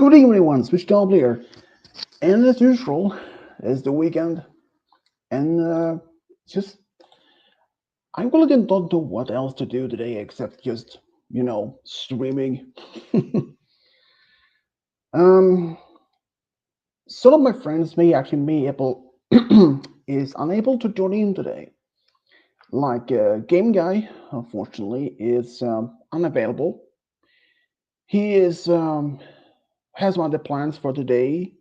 Good evening, everyone. Switch top here. And as usual, it's the weekend, and just I really don't know what else to do today except just streaming. um, some of my friends may able is unable to join in today. Like Game Guy, unfortunately, is unavailable. He is has one of the plans for today.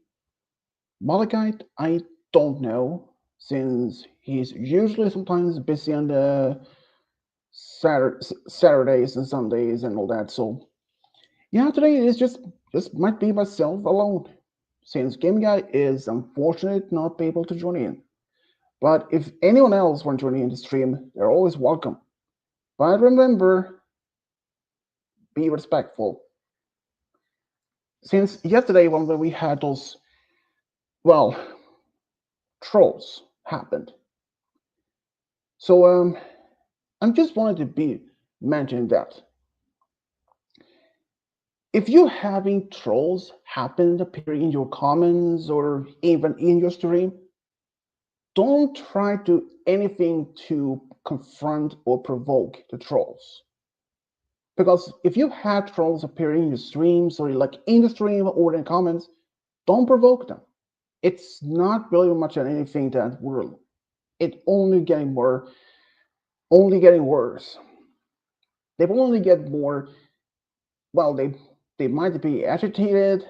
Malachite, I don't know, since he's usually sometimes busy on the Saturdays and Sundays and all that. So yeah, today is just might be myself alone, since Game Guy is unfortunate not be able to join in. But if anyone else want to join in the stream, they're always welcome. But remember, be respectful. Since yesterday when we had those well trolls happened, so I just wanted to be mentioning that if you're having trolls happen to appear in your comments or even in your stream, don't try to anything to confront or provoke the trolls. Because if you have trolls appearing in your streams or like in the stream or in comments, don't provoke them. It's not really much of anything that will it only getting worse. They will only get more well, they might be agitated,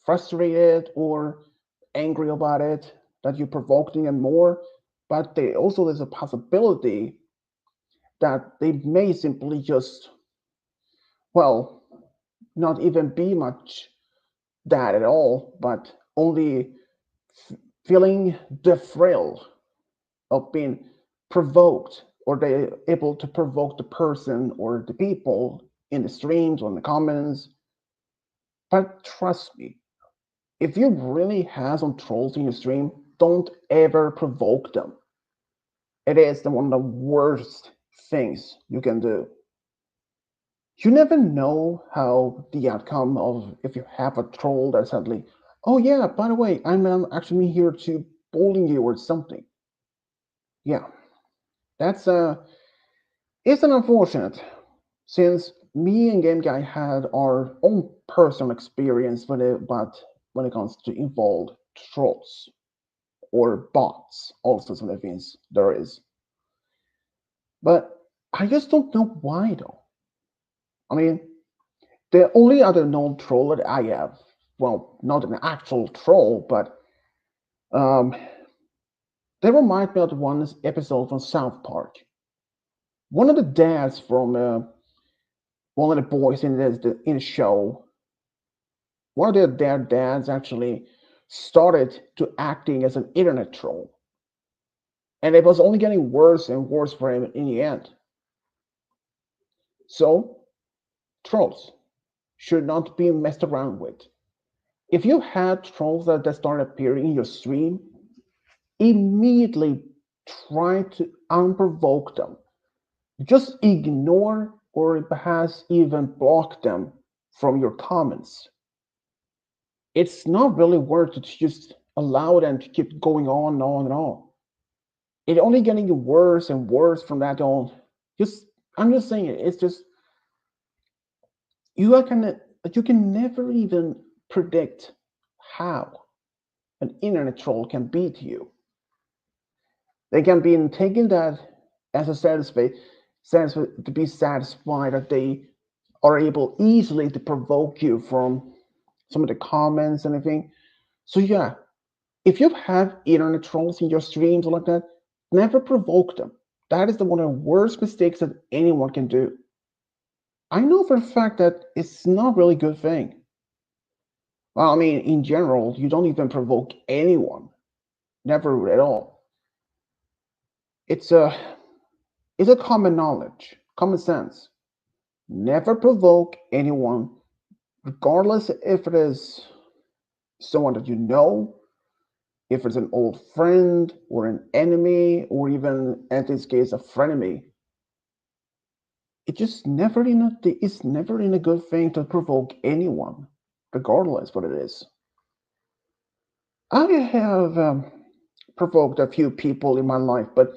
frustrated, or angry about it that you provoked them more. But they also there's a possibility that they may simply just well not even be much that at all, but only feeling the thrill of being provoked, or they're able to provoke the person or the people in the streams or in the comments. But trust me, if you really have some trolls in your stream, don't ever provoke them. It is one of the worst things you can do. You never know how the outcome of if you have a troll that suddenly, oh yeah, by the way, I'm actually here to bullying you or something. Yeah, that's it's an unfortunate since me and Game Guy had our own personal experience with it, but when it comes to involved trolls or bots, also some of the things there is. But I just don't know why though. I mean, the only other known troll that I have, well, not an actual troll, but um, they remind me of one episode from South Park. One of the dads from one of the boys in the show, one of their dads actually started to acting as an internet troll, and it was only getting worse and worse for him in the end. So trolls should not be messed around with. If you had trolls that start appearing in your stream, immediately try to unprovoke them. Just ignore or perhaps even block them from your comments. It's not really worth it to just allow them to keep going on and on and on. It only getting worse and worse from that on. Just I'm just saying it. It's just you can never even predict how an internet troll can beat you. They can be taking that as a to be satisfied that they are able easily to provoke you from some of the comments and everything. So yeah, if you have internet trolls in your streams or like that, never provoke them. That is one of the worst mistakes that anyone can do. I know for a fact that it's not really a good thing. Well, I mean, in general, you don't even provoke anyone. Never at all. It's a it's a common knowledge, common sense. Never provoke anyone, regardless if it is someone that you know, if it's an old friend or an enemy, or even in this case a frenemy. It's never in a good thing to provoke anyone. regardless what it is. I have provoked a few people in my life, but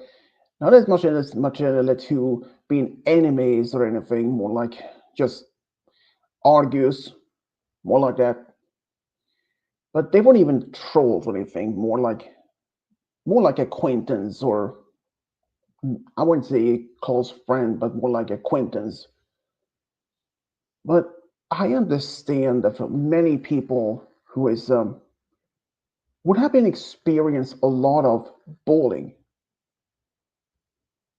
not as much to being enemies or anything. More like just argues, more like that. But they weren't even trolls or anything. More like acquaintance, or I wouldn't say close friend, but more like acquaintance. But I understand that for many people who is would have been experienced a lot of bullying,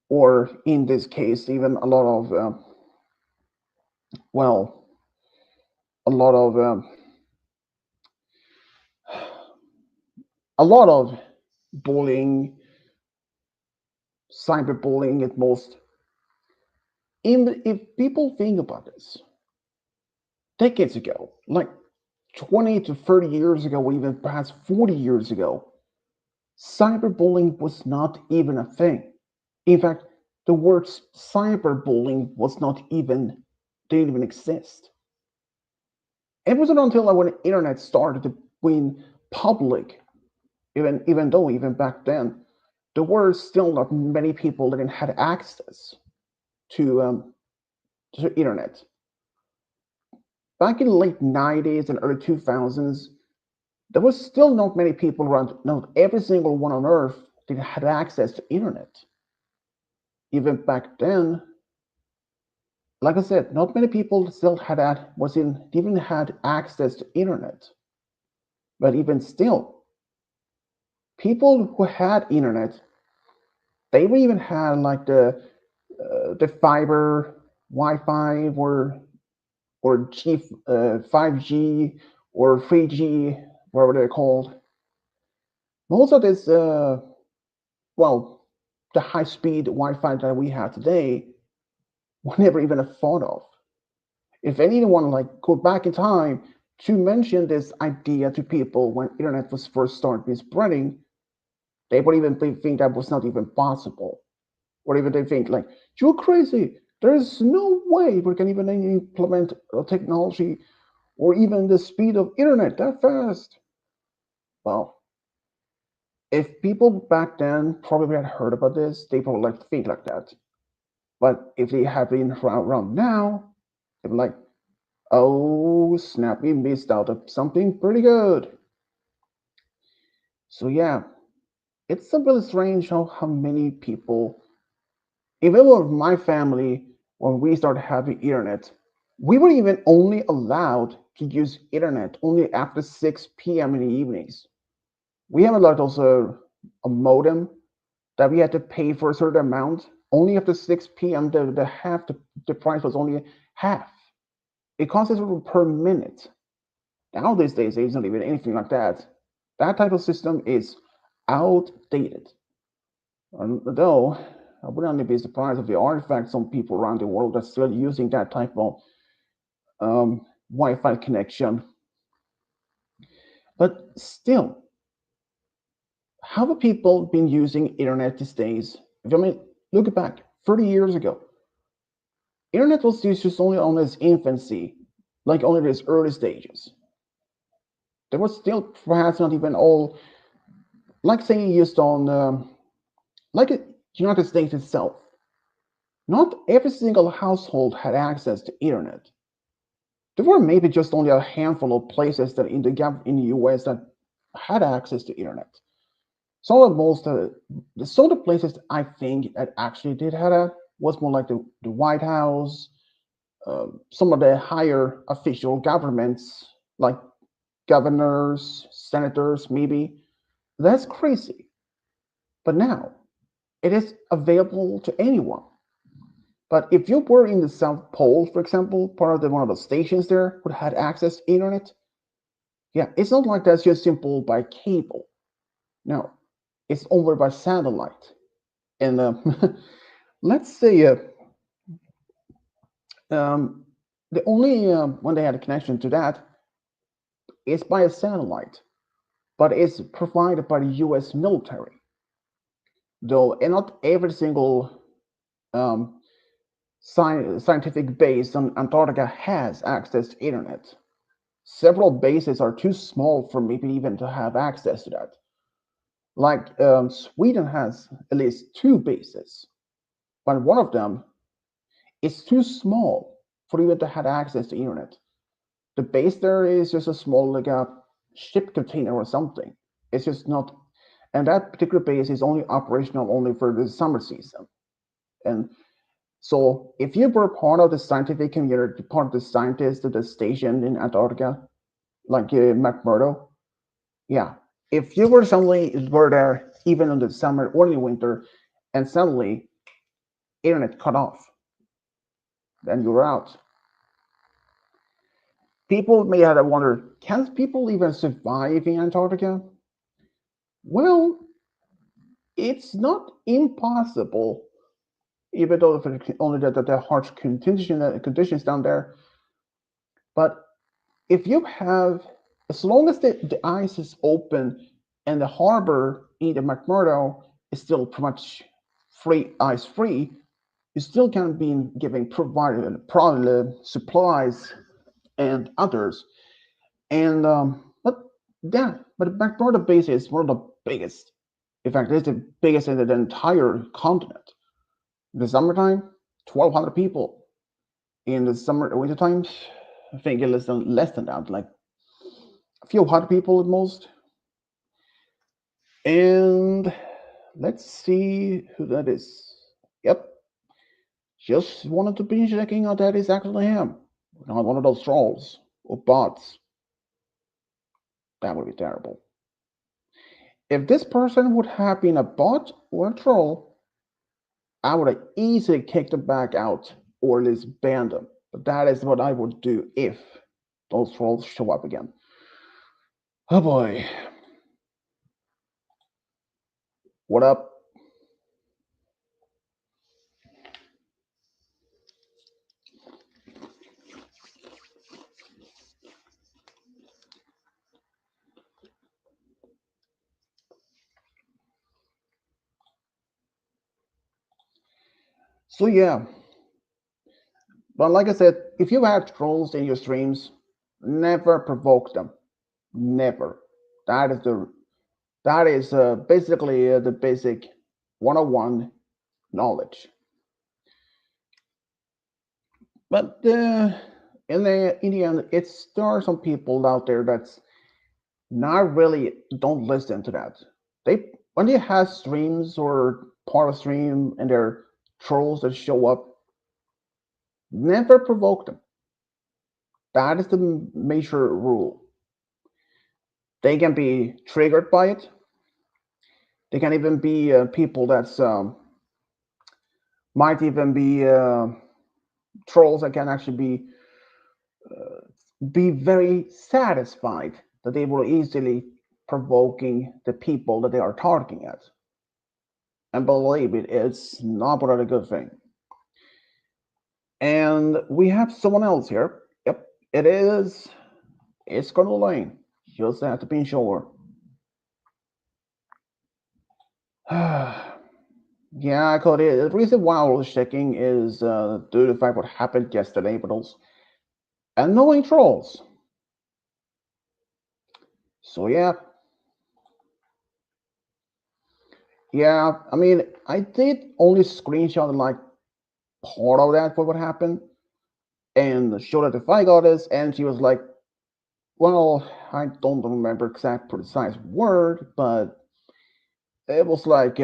or in this case, even a lot of well, a lot of a lot of bullying, cyberbullying at most. Even if people think about this, decades ago, like 20 to 30 years ago, or even perhaps 40 years ago, cyberbullying was not even a thing. In fact, the word cyberbullying was not even didn't even exist. It wasn't until when the internet started to win public, even though even back then, there were still not many people that had access to internet. Back in the late 90s and early 2000s, there was still not many people around. Not every single one on Earth that had access to internet. Even back then, like I said, not many people still even had access to internet. But even still, people who had internet, they even had like the fiber Wi-Fi, or 5G or 3G, whatever they're called. Most of this, well, the high-speed Wi-Fi that we have today, were never even a thought of. If anyone like go back in time to mention this idea to people when internet was first started being spreading, they would even think that was not even possible, or even they think like, you're crazy. There's no way we can even implement a technology or even the speed of internet that fast. Well, if people back then probably had heard about this, they probably like think like that. But if they have been around now, they're like, oh snap, we missed out of something pretty good. So yeah, it's a really strange how many people, even with my family, when we started having internet, we were even only allowed to use internet only after 6 p.m. in the evenings. We have a lot also a modem that we had to pay for a certain amount. Only after 6 p.m. the price was only half. It cost us per minute. Now these days it's not even anything like that. That type of system is outdated. Though I would not be surprised if there are in fact some people around the world that still using that type of Wi-Fi connection. But still, how have people been using internet these days? If I mean, look back 30 years ago, internet was just only on its infancy, like only its early stages. There was still perhaps not even all, like saying used on, like the United States itself. Not every single household had access to internet. There were maybe just only a handful of places that in the US that had access to internet. Some of the places I think that actually did have that was more like the White House, some of the higher official governments, like governors, senators, maybe. That's crazy. But now it is available to anyone. But if you were in the South Pole, for example, part of one of the stations there would had access to internet, yeah, it's not like that's just simple by cable. No, it's over by satellite. And let's say um, the only when they had a connection to that is by a satellite, but it's provided by the U.S. military. Though, and not every single scientific base on Antarctica has access to internet. Several bases are too small for me to even to have access to that. Like Sweden has at least two bases, but one of them is too small for even to have access to internet. The base there is just a small like a ship container or something. It's just not, and that particular base is only operational only for the summer season. And so, if you were part of the scientific community, part of the scientists at the station in Antarctica, like McMurdo, yeah, if you were suddenly were there even in the summer or in the winter, and suddenly internet cut off, then you were out. People may have wondered, can people even survive in Antarctica? Well, it's not impossible, even though only that there are harsh conditions down there. But if you have, as long as the ice is open and the harbor in the McMurdo is still pretty much free, ice free, you still can be giving provided probably supplies and others. And but yeah, but the McMurdo base is one of the biggest. In fact, it's the biggest in the entire continent. In the summertime, 1,200 people. In the summer winter times, I think it's less than that, like a few hundred people at most. And let's see who that is. Yep, just wanted to be checking out that is actually him. Not one of those trolls or bots. That would be terrible. If this person would have been a bot or a troll, I would have easily kicked them back out or at least banned them. But that is what I would do if those trolls show up again. Oh boy. What up? So yeah, but like I said, if you have trolls in your streams, never provoke them. Never. That is the that is basically the basic 101 knowledge. But in the end, there are some people out there that's not really don't listen to that. They when they have streams or part of stream and their trolls that show up, never provoke them. That is the major rule. They can be triggered by it. They can even be people that's might even be trolls that can actually be very satisfied that they will easily provoking the people that they are targeting at. And believe it, it's not really a good thing. And we have someone else here. Yep, it is. It's Colonel Lane. Just have to be sure. Yeah, Cody. The reason why I was checking is due to the fact what happened yesterday with those annoying trolls. So yeah, yeah. I mean, I did only screenshot like part of that for what happened and showed it to Fi Goddess, and she was like, "Well, I don't remember exact precise word, but it was like,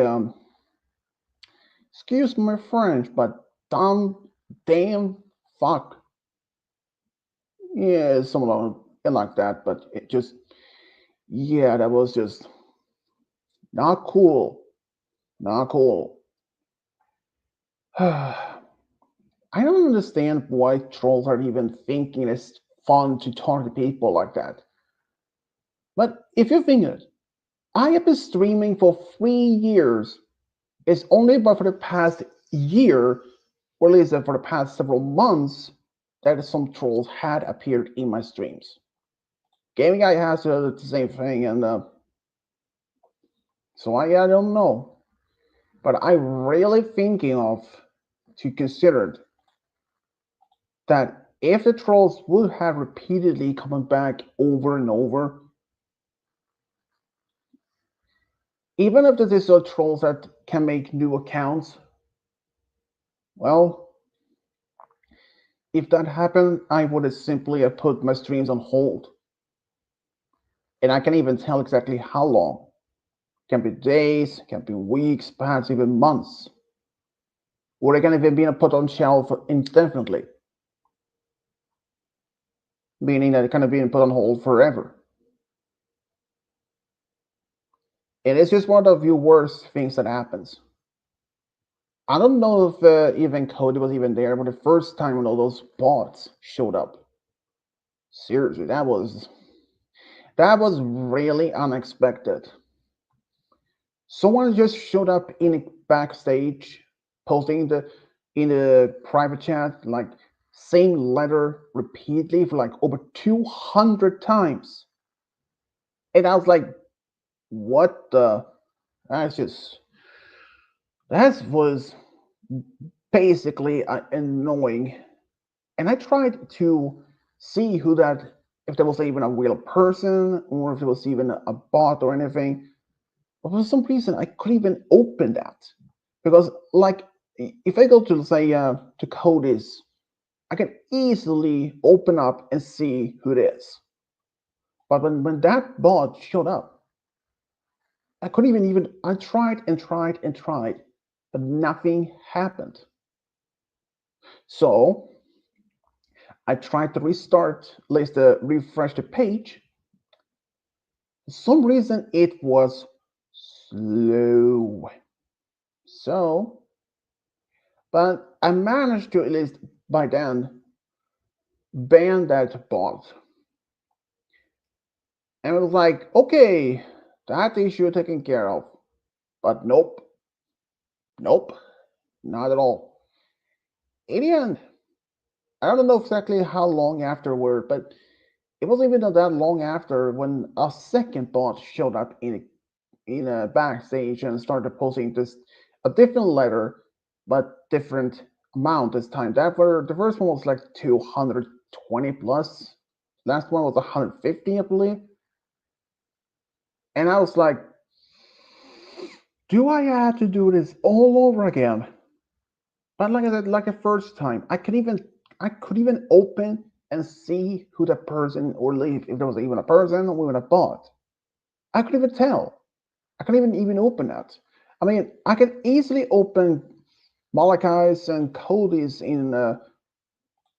excuse my French, but damn, fuck, yeah, something like that." But it just, yeah, that was just not cool, not cool. I don't understand why trolls are even thinking it's fun to target people like that. But if you think it, I have been streaming for 3 years. It's only but for the past year, or at least for the past several months, that some trolls had appeared in my streams. Gaming Guy has the same thing, and so I don't know. But I'm really thinking of to consider that If the trolls would have repeatedly coming back over and over, even if these are trolls that can make new accounts, well, if that happened, I would have simply have put my streams on hold. And I can even tell exactly how long. It can be days, it can be weeks, perhaps even months. Or it can even be put on shelf indefinitely, meaning that it can be put on hold forever. It is just one of the worst things that happens. I don't know if even Cody was even there, but the first time when all those bots showed up, seriously, that was really unexpected. Someone just showed up in a backstage, posting in the private chat like same letter repeatedly for like over 200 times, and I was like, "What the?" That's just that was basically annoying. And I tried to see who that, if there was even a real person or if it was even a bot or anything. But for some reason, I couldn't even open that because, like, if I go to say to Cody's, I can easily open up and see who it is. But when that bot showed up, I couldn't even. I tried and tried and tried, but nothing happened. So I tried to restart, at least refresh the page. For some reason, it was slow. So, but I managed to at least by then ban that bot. And it was like, okay, that issue taken care of. But nope, nope, not at all. In the end, I don't know exactly how long afterward, but it wasn't even that long after when a second bot showed up in a backstage and started posting this a different letter but different amount this time. That were the first one was like 220 plus. Last one was 150, I believe. And I was like, do I have to do this all over again? But like I said, like the first time, I could even open and see who the person or leave if there was even a person or even a bot. I could even tell. I can't even open that. I mean, I can easily open Malachi's and Cody's in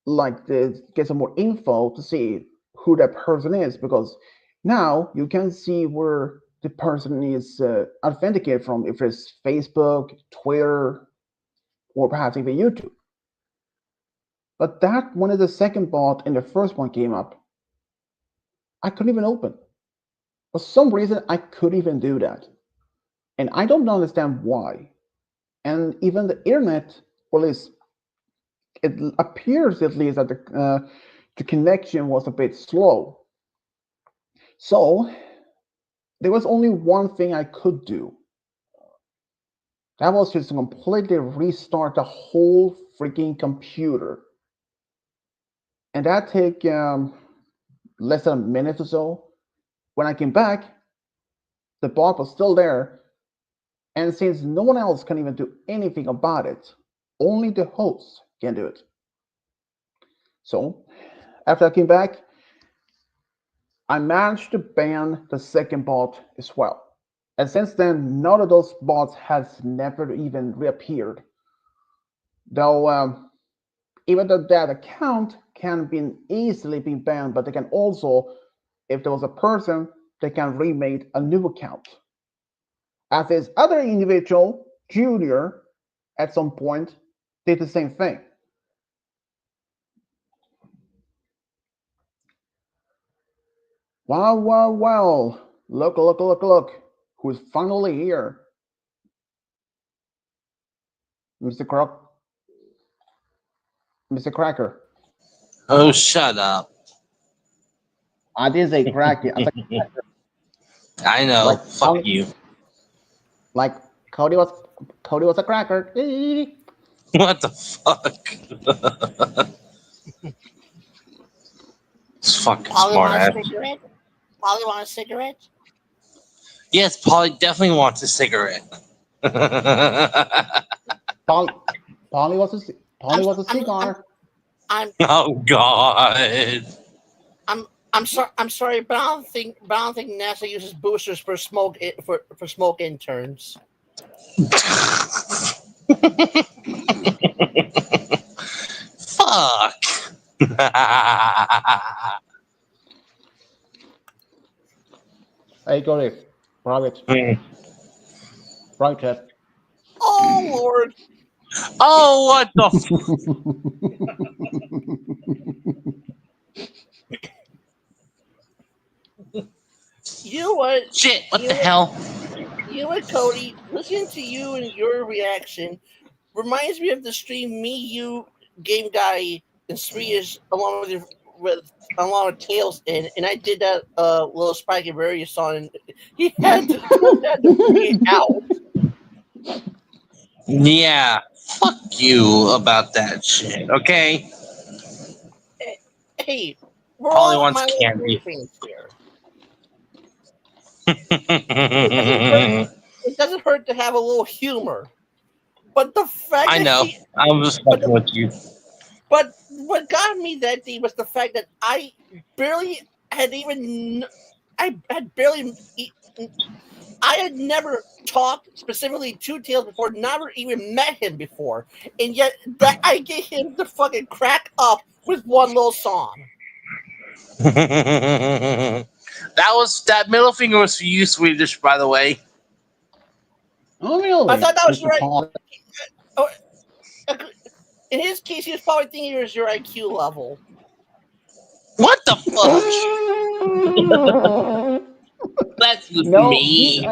like the get some more info to see who that person is because now you can see where the person is authenticated from, if it's Facebook, Twitter, or perhaps even YouTube. But that one is the second bot and the first one came up, I couldn't even open. For some reason, I couldn't even do that, and I don't understand why. And even the internet, or at least it appears at least that the connection was a bit slow. So there was only one thing I could do. That was just to completely restart the whole freaking computer. And that took less than a minute or so. When I came back, the bot was still there. And since no one else can even do anything about it, only the host can do it. So after I came back, I managed to ban the second bot as well. And since then, none of those bots has never even reappeared. Though even though that account can be easily be banned, but they can also, if there was a person, they can remake a new account. As this other individual, Junior, at some point did the same thing. Wow, wow, wow. Look, look, look, look. Who's finally here? Mr. Croc, Mr. Cracker. Oh, shut up. I didn't say cracker. I said I know. like Fuck Cody, you. like Cody was Cody was a cracker. What the fuck? It's fucking Polly smart want a ass. cigarette? Polly want a cigarette? Yes, Polly definitely wants a cigarette. Paul, Polly was a I'm Polly was a I'm I'm cigar. I'm Oh God. I'm I'm sorry, but I don't think NASA uses boosters for for smoke interns. Fuck. Hey, go there. Private. Private chat. Oh Lord, Oh, what the you know what? shit? What You the know what? hell? You know what, Cody? Listening to you and your reaction reminds me of the stream me, you, game guy, and Swedish along with Tails and I did that little Spikey Berry song. And Tails had to fade out. Yeah. Fuck you about that shit. Okay. Hey, we're Polly all wants My Little Pony candy. fans here. It doesn't hurt. It doesn't hurt to have a little humor. But the fact I that know. she, I'm just but fucking with you. but what got me that day was the fact that barely had even I had barely I had never talked specifically to Tails before, never even met him before, and yet that I get him to fucking crack up with one little song. That middle finger was for you, Swedish, by the way. Oh, I really, thought that was Mr. right. Paul? Oh, in his case, he was probably thinking it was your IQ level. What the fuck? That's No, me.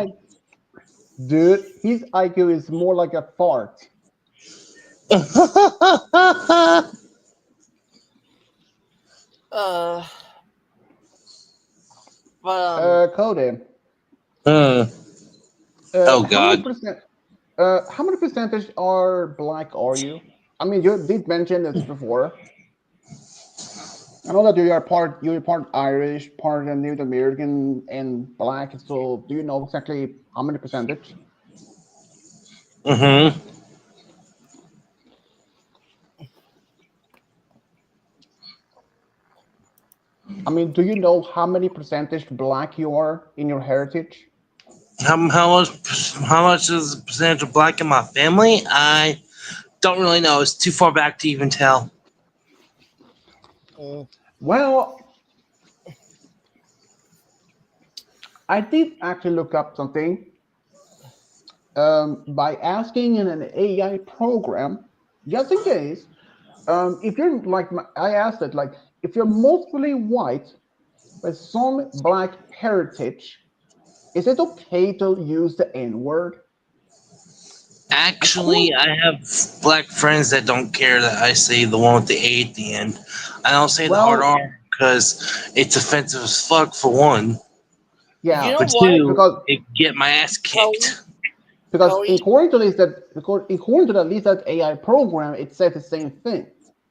dude, his IQ is more like a fart. Uh, but Cody, Hmm. Oh how many God. percent? How many percentage are black are you? I mean, you did mention this before. I know that you're part Irish, part Native American, and black. So, do you know exactly how many percentage? Mm-hmm. I mean, do you know how many percentage black you are in your heritage? How much is the percentage of black in my family? I don't really know. It's too far back to even tell. mm, Well, I did actually look up something by asking in an AI program, just in case. If you're like, I asked it, like, if you're mostly white with some black heritage, is it okay to use the N word? Actually, According, I have black friends that don't care that I say the one with the A at the end. I don't say the hard well, R because it's offensive as fuck for one. you yeah, know For what, two, because it get my ass Cody? kicked. in Cody, according to this that according to the least that AI program, it says the same thing.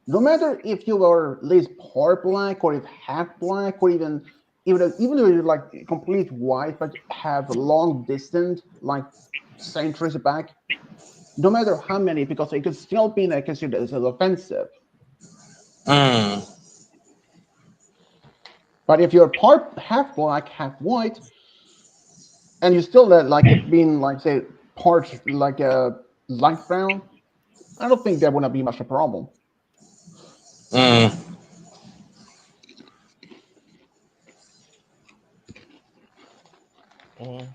No matter if you are at least part black or if half black or even though you're like complete white but have a long distance like centuries back, no matter how many, because it could still be like, considered as offensive. Mm. But if you're part half black, half white, and you still like it being like say part like a light brown, I don't think that would not be much a problem. Mm. mm,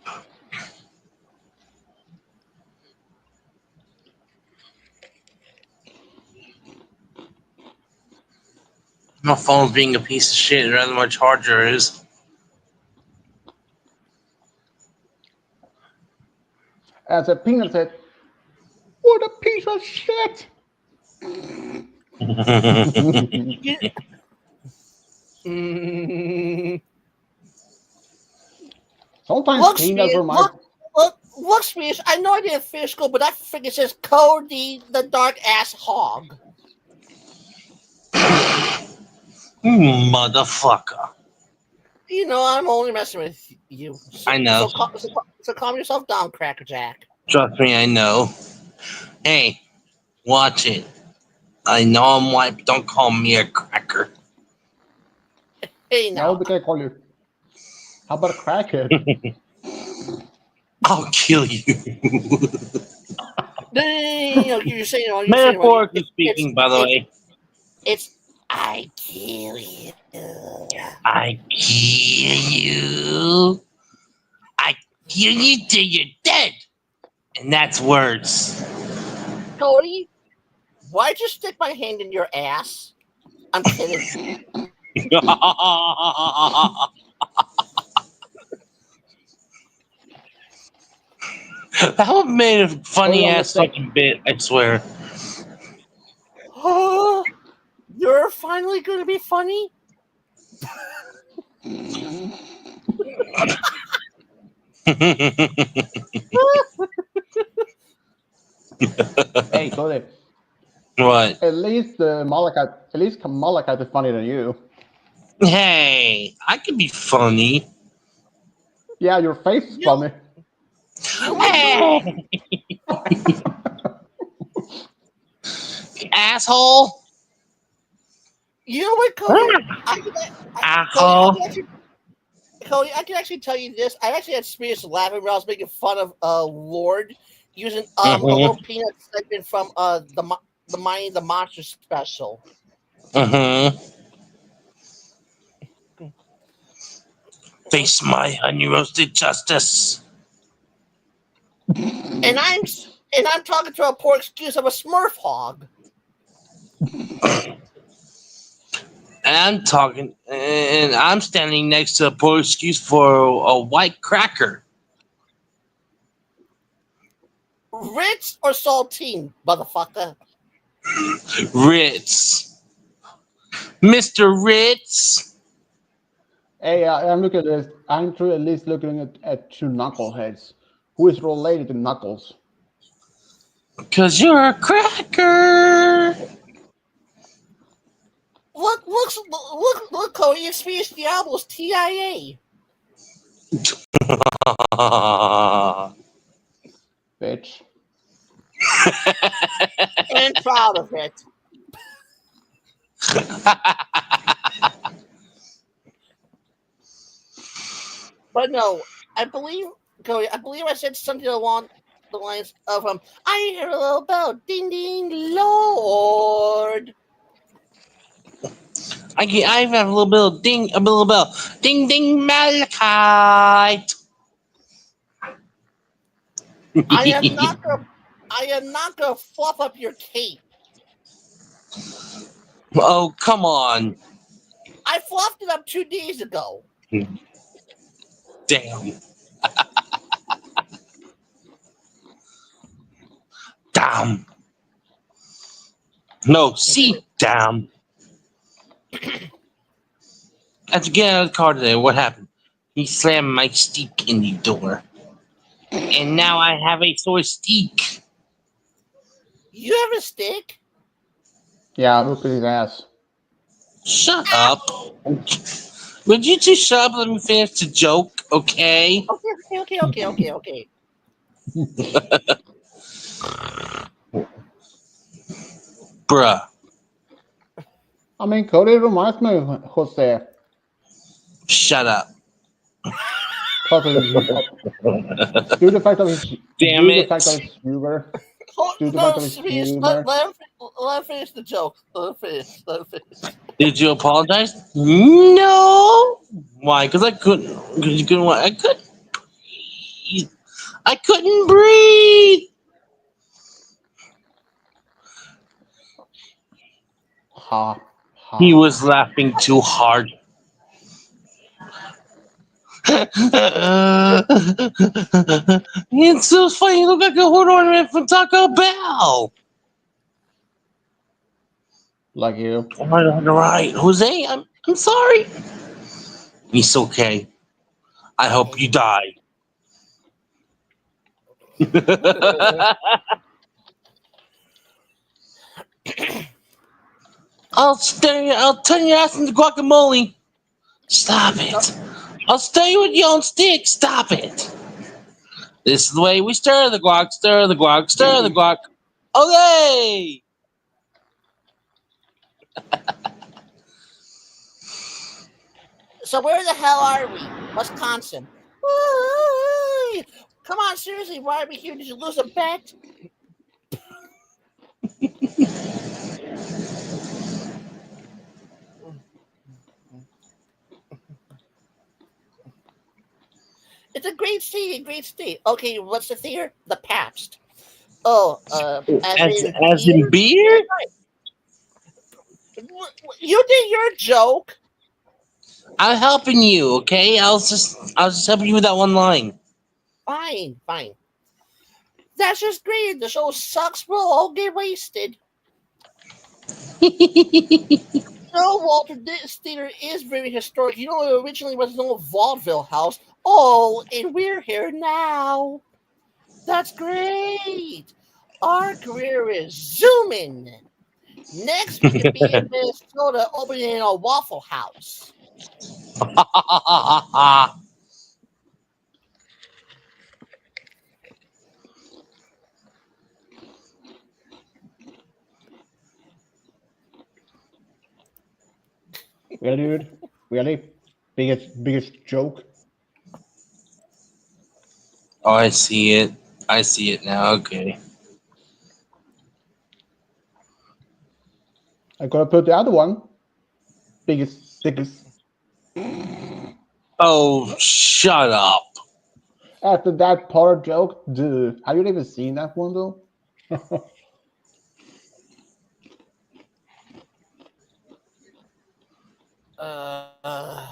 My phone's being a piece of shit rather my charger is. As a peanut said, "What a piece of shit!" you, mm, Sometimes look, peanuts Spears, remind. look, Spears. I know I didn't finish school, but that freaking says Cody the dark ass hog. Motherfucker. You know, I'm only messing with you. I know. So calm yourself down, Cracker Jack. Trust me, I know. Hey, watch it. I know I'm white, but don't call me a cracker. Hey, No, now. they can't call you. How about a crackhead? I'll kill you. No, you're saying wrong. Metaphorically speaking, by the way. It's I kill you. I kill you. I kill you till you're dead. And that's words. Cody, why'd you stick my hand in your ass? I'm kidding. That would have made a funny Hold on a ass sec. fucking bit, I swear. You're finally going to be funny? Hey, Cody. What? At least Malachi is funnier than you. Hey, I can be funny. Yeah, your face is You- funny. You know what, Cody? Hey, asshole. You know what, Cody? Asshole. Cody, I can actually tell you this. I actually had Spears laughing when I was making fun of Lord using a little peanut segment from the Mighty the Monster special. Face my honey roasted justice. And I'm talking to a poor excuse of a Smurf hog. And I'm standing next to a poor excuse for a white cracker. Ritz or saltine, motherfucker? Ritz. Mr. Ritz. Hey, I'm looking at this. I'm at least looking at two knuckleheads. Who is related to Knuckles? Because you're a cracker. Look, Cody, it's Spears Diablo's TIA. Bitch. And proud of it. But no, Cody, I believe I said something along the lines of I hear a little bell, ding ding, Lord. I have a little bell. Ding ding Malachite. I am not gonna fluff up your cape. Oh, come on. I fluffed it up 2 days ago. Damn. Damn. No, see, damn. After getting out of the car today, what happened? He slammed my steak in the door. And now I have a sore steak. You have a stick? Yeah, look at his ass. Shut up. Would you two shut up and let me finish the joke, okay? Okay. Bruh. I mean, Cody reminds me of Jose. Shut up. Because of his, due to the fact of his, Damn due to it. the fact of his humor. Due to the No, fact of his Spears, humor. let him finish the joke. Let him finish. Did you apologize? No. Why? Because I couldn't. Because you couldn't. I couldn't breathe. I couldn't breathe. Ha. Ha. He was laughing too hard. It's so funny. You look like a hood ornament from Taco Bell. Like you. All right, Jose. I'm sorry. It's okay. I hope you die. I'll turn your ass into guacamole. Stop No, it. I'll stir you with your own stick. Stop it. This is the way we stir the guac, stir the guac, stir the guac. Okay. so where the hell are we? Wisconsin. Come on, seriously, why are we here? Did you lose a bet? It's a great state, a great state. Okay, what's the theater? The Pabst. Oh, as in As in beer? beer? You did your joke. I'm helping you, okay? I was just helping you with that one line. Fine, fine. That's just great. The show sucks. We'll all get wasted. No, Walter, this theater is very historic. You know, it originally was an old vaudeville house. Oh, and we're here now. That's great. Our career is zooming. Next, we could be in Minnesota opening a Waffle House. Really, dude? Really? Biggest joke? Oh, I see it. I see it now. Okay. I gotta put the other one. Biggest. Oh, shut up. After that Potter joke, dude, have you even seen that one though? Uh,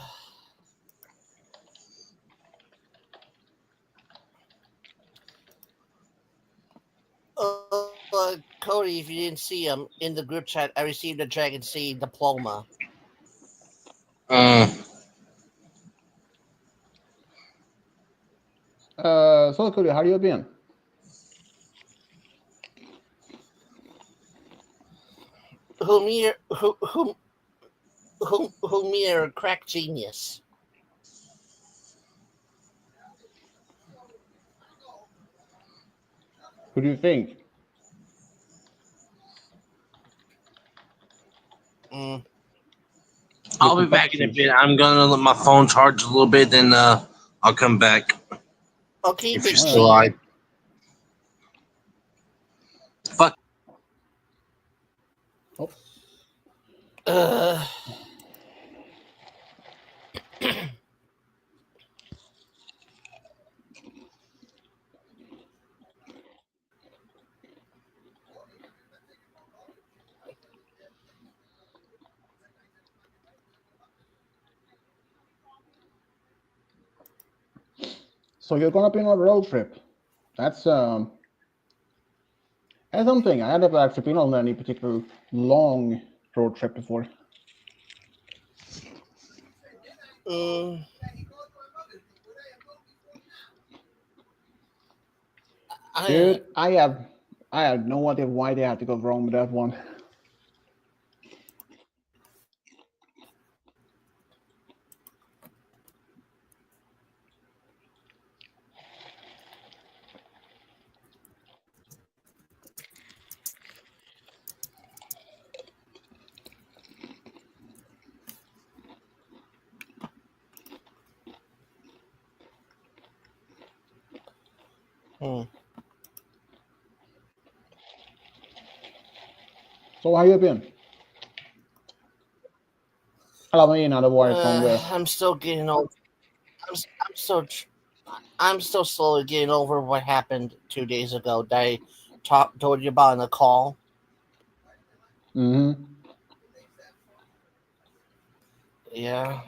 Cody, if you didn't see him in the group chat, I received a Dragon Seed diploma. Mm. So Cody, how you been? Whom me a crack genius. Who do you think? Mm. I'll Mr. be back in a Perfections. bit. I'm gonna let my phone charge a little bit, then I'll come back Okay, if you're Big still Alright. G. alive. Fuck. Oh, Uh, so you're gonna be on a road trip. That's that's something. I haven't actually been on any particular long road trip before. mm, I, Dude, I have no idea why they had to go wrong with that one. mm, So how you been? Alam mo yun, otherwise from where? I'm still getting over. I'm so. I'm still slowly getting over what happened 2 days ago that I told you about in the call. Mm-hmm. Yeah.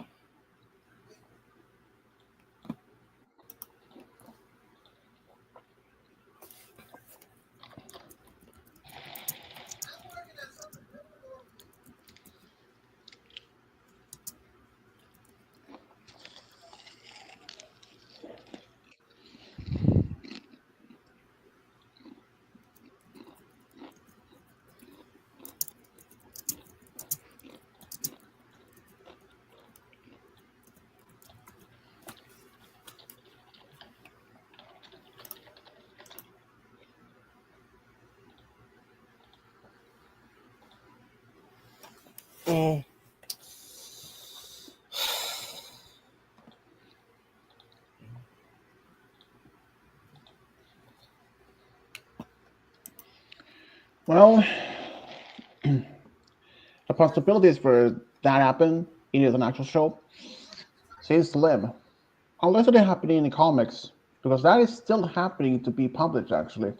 Mm. Well, the possibilities for that happen in an actual show seems slim, unless it happening in the comics, because that is still happening to be published actually.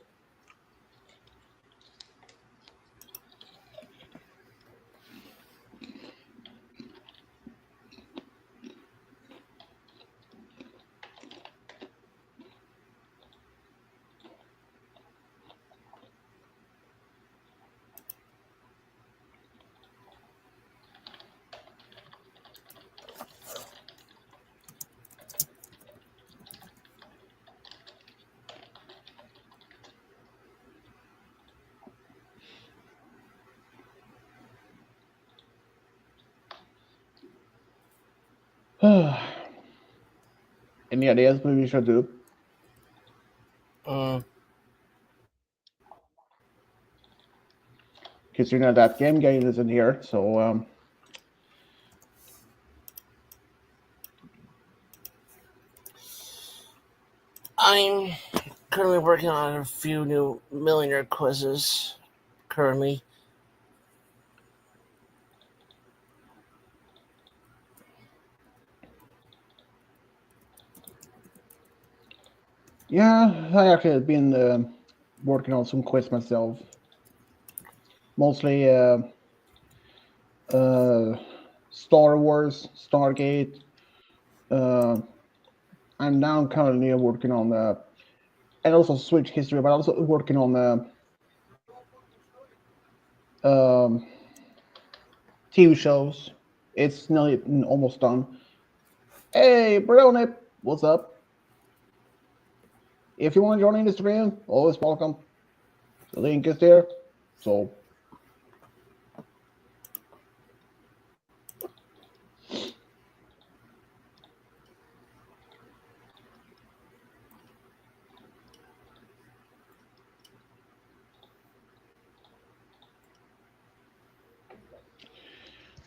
Any ideas what we should do? Mm. Because you know that game game isn't here, so I'm currently working on a few new millionaire quizzes. Currently, yeah, I actually have been working on some quiz myself, mostly uh, Star Wars, Stargate. Uh, I'm now currently working on and also Switch history, but also working on um, TV shows. It's nearly almost done. Hey, Bronip, what's up? If you want to join in the stream, always welcome. The link is there. So,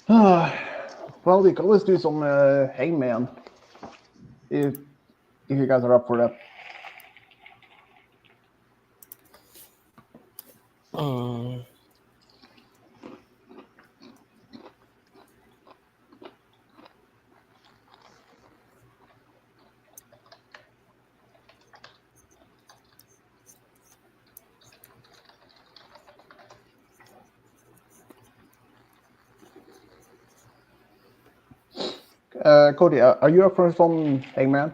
well, we can always do some Hangman if you guys are up for that. mm. Cody, are you up for some Hangman?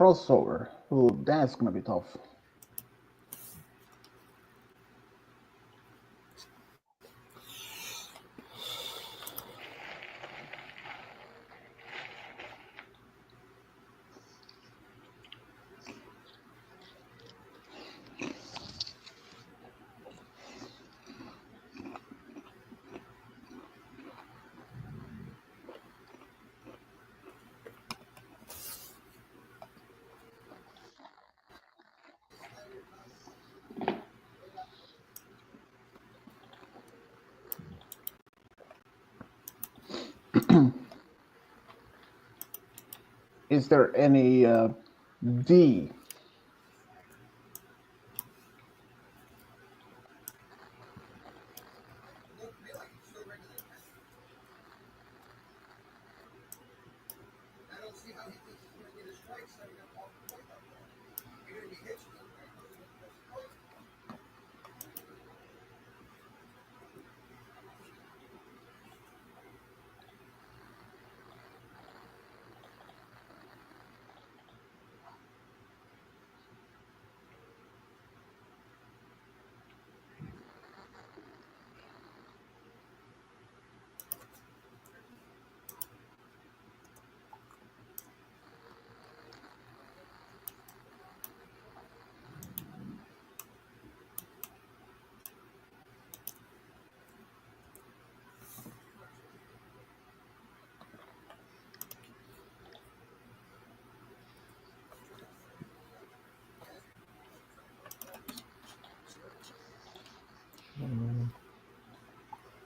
Crossover. Ooh, that's gonna be tough. Is there any D?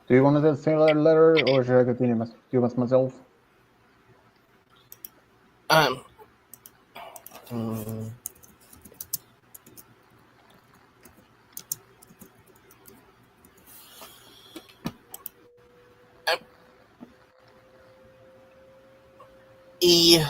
Do you want to say a letter, or should I continue do myself? Um. hmm. E.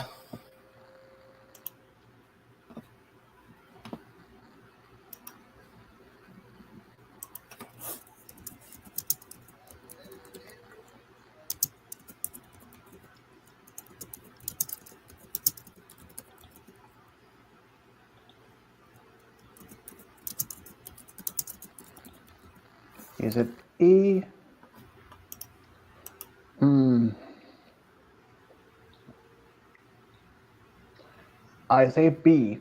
Is it E? I say B.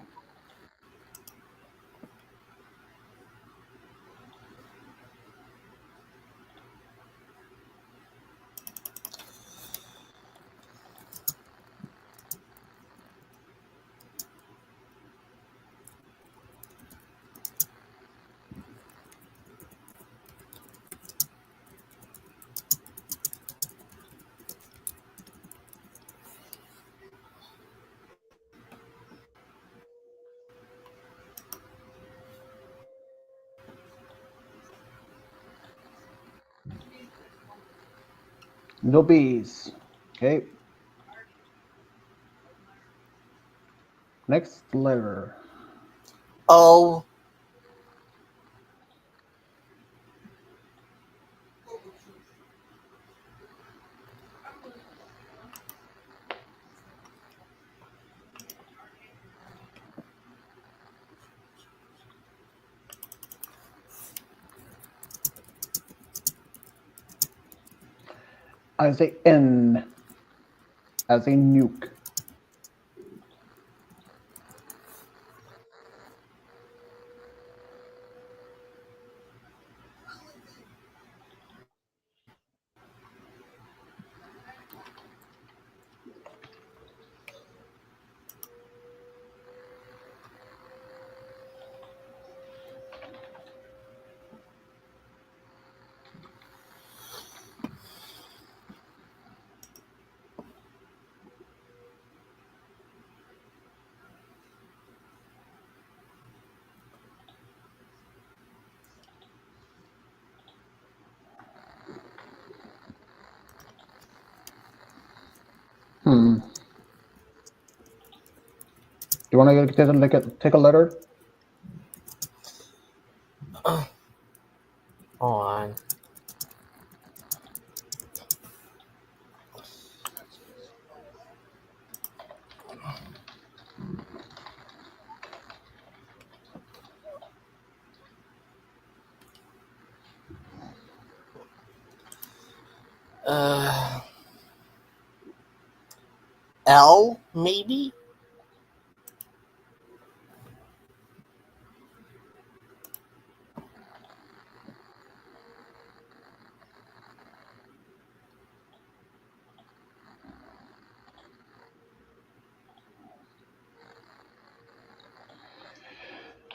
No B's. Okay. Next letter. O. I say N as a nuke. Hmm. Do you want to take a letter? Hold on. Uh. L. Maybe.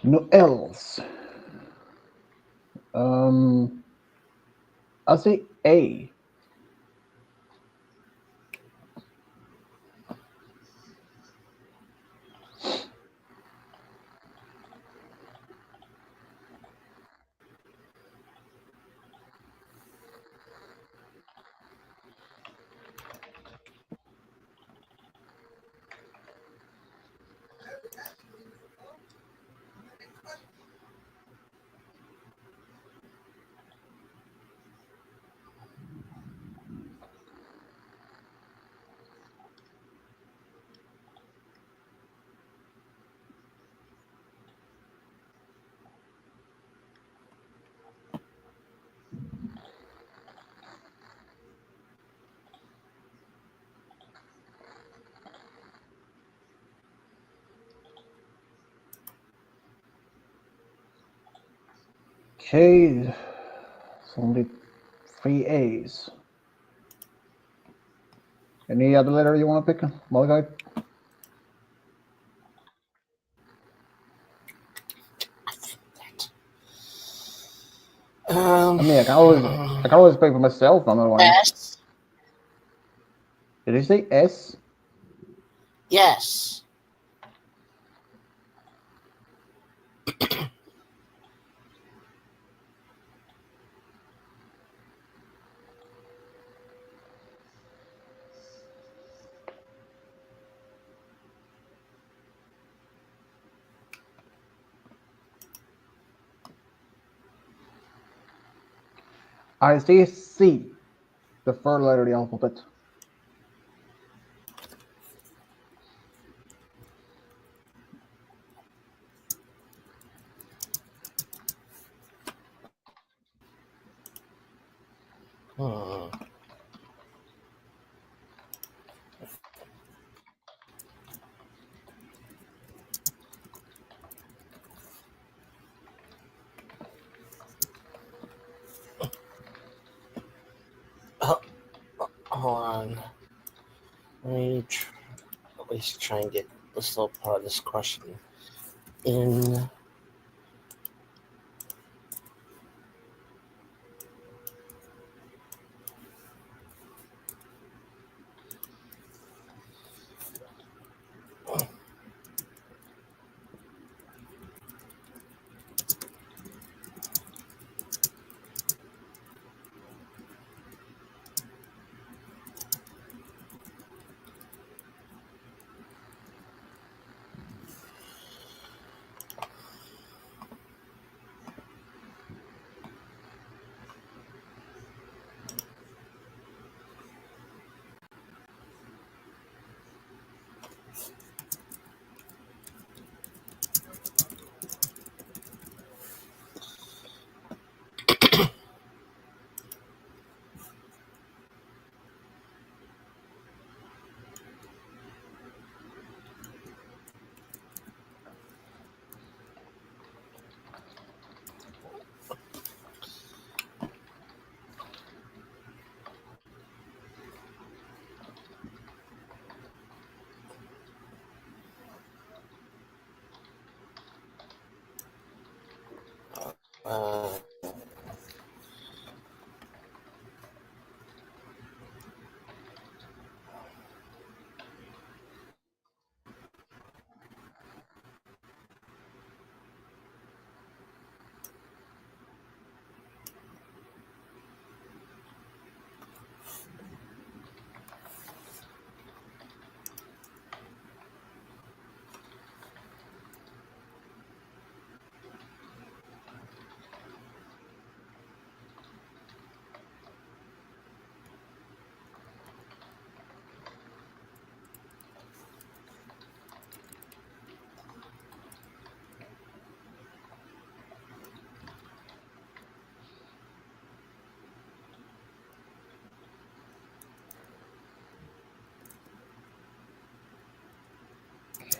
No L's. I'll say A. Okay. It's only 3 A's. Any other letter you want to pick, Malachi? I mean, I can always pay for myself another one. S. Did you say S? Yes. I say C, the third letter of the alphabet. Hmm. Oh, hold on. Let me at least try and get this little part of this question in. Uh,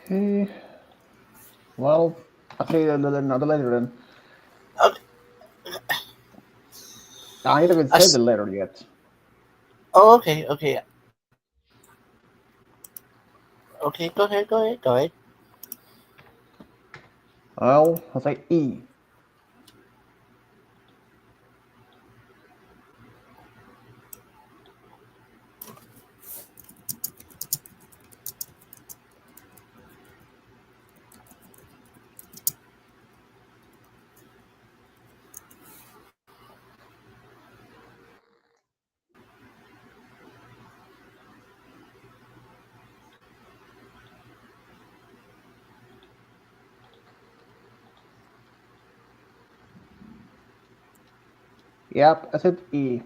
Okay. Well, I'll tell you another letter then. okay. I ain't even I said the s- letter yet. oh, okay, okay. Okay, go ahead, go ahead, go ahead. Well, I'll say E. Yep, I said E.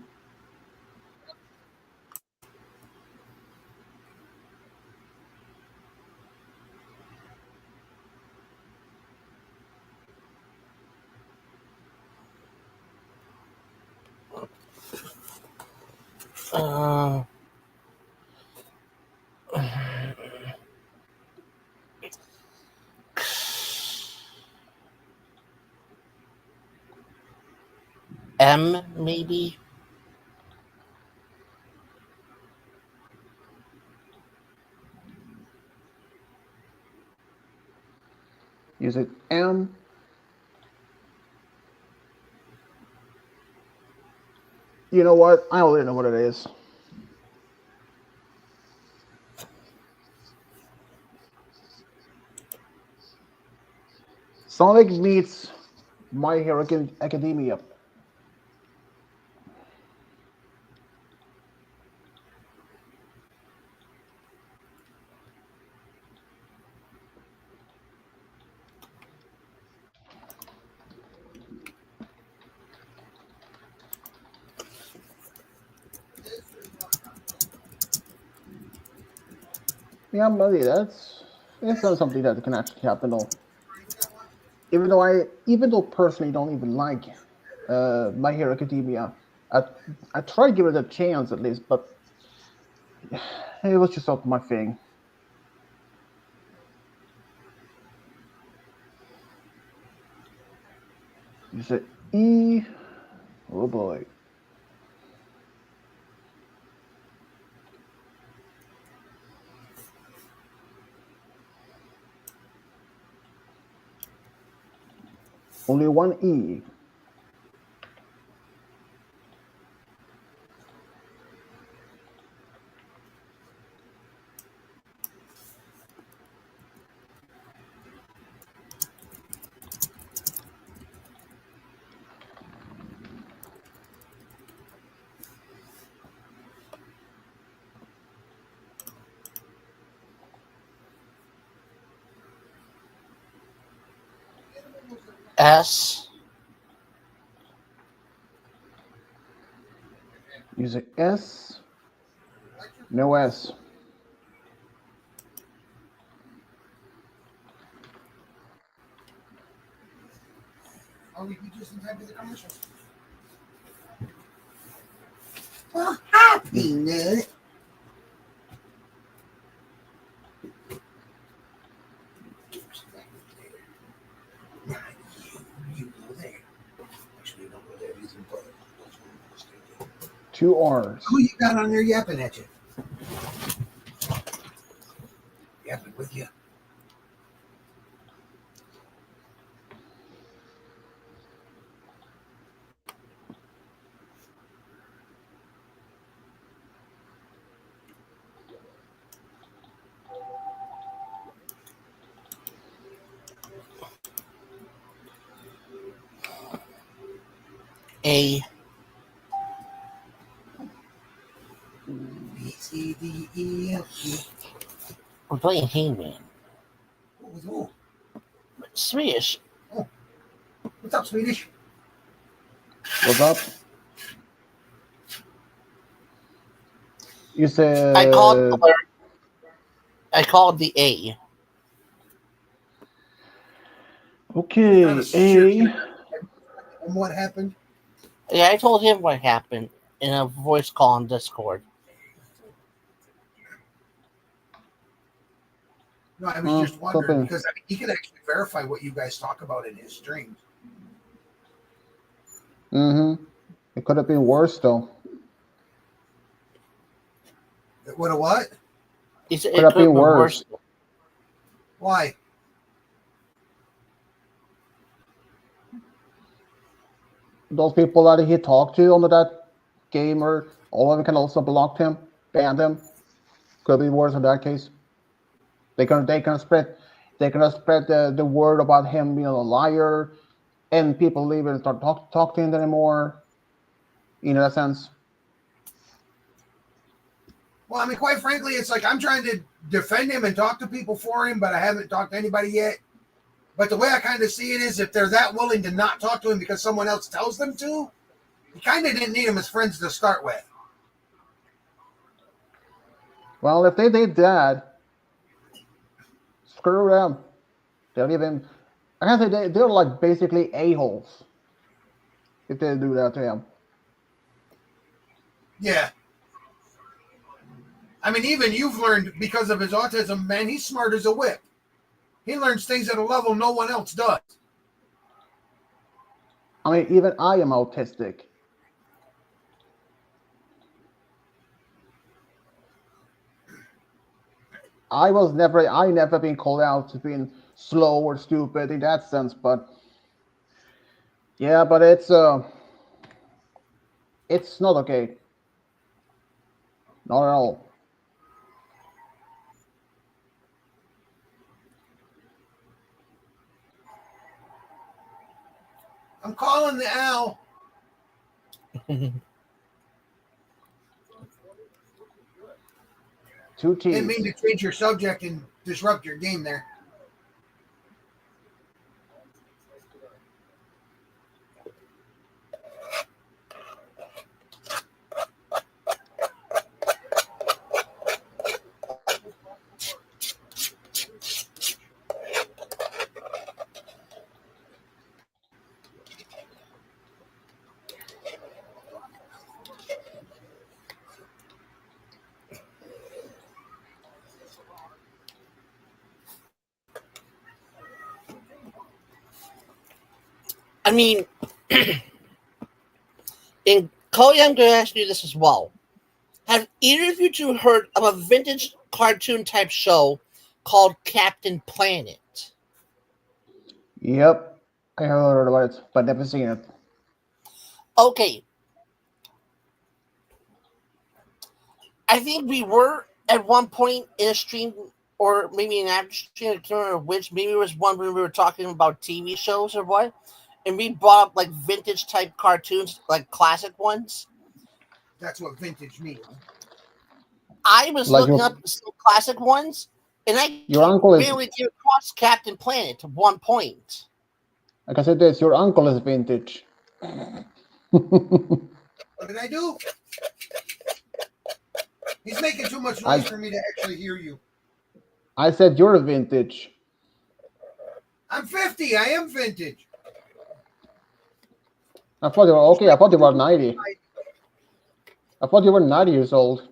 Uh, M, maybe? You said M. You know what? I already know what it is. Sonic meets My Hero Academia. Yeah, maybe that's not something that can actually happen though. Even though personally don't even like My Hero Academia, I I tried to give it a chance at least, but it was just not my thing. You said E. Oh boy. Only one E. S. You say S. No S. Oh, we just in time for the commercial. Well, happy nut. You go there. Actually, you don't go there. You can go there. Two R's. Who you got on there yapping at you? Yapping with you. A. B, C, D, E, F, G. I'm playing Hangman. With who? Swedish. Oh. What's up, Swedish? What's up? You I called said I called the A. okay. A. And what happened? Yeah, I told him what happened in a voice call on Discord. No, I was just wondering Something. because I mean, he could actually verify what you guys talk about in his streams. Mm-hmm. It could have been worse though. What a what? He said Could it have could have been been worse. worse. Why? Those people that he talked to under that gamer, all of them can also block him, ban him. Could be worse in that case. They can spread the word about him being a liar, and people even start talk to him anymore. In that sense. Well, I mean, quite frankly, it's like I'm trying to defend him and talk to people for him, but I haven't talked to anybody yet. But the way I kind of see it is if they're that willing to not talk to him because someone else tells them to, you kind of didn't need him as friends to start with. Well, if they did that, screw them. They'll even. I can say they're like basically a-holes if they do that to him. Yeah. I mean, even you've learned because of his autism, man, he's smart as a whip. He learns things at a level no one else does. I mean, even I am autistic. I never been called out to being slow or stupid in that sense, but yeah, but It's not okay. Not at all. I'm calling the owl. Two Didn't mean T's. to change your subject and disrupt your game there. I mean, and Cody, I'm going to ask you this as well. Have either of you two heard of a vintage cartoon type show called Captain Planet? Yep. I heard about it, but never seen it. Okay, I think we were at one point in a stream, or maybe an after stream, I can't remember which. Maybe it was one when we were talking about TV shows or what, and we brought up like vintage type cartoons, like classic ones. That's what vintage means. I was Like looking up some classic ones, and I your uncle is, randomly came across Captain Planet at one point. like I said this, your uncle is vintage. What did I do? He's making too much noise I for me to actually hear you. I said you're vintage. I'm 50. I am vintage. I thought you were okay. I thought you were 90. I thought you were 90 years old.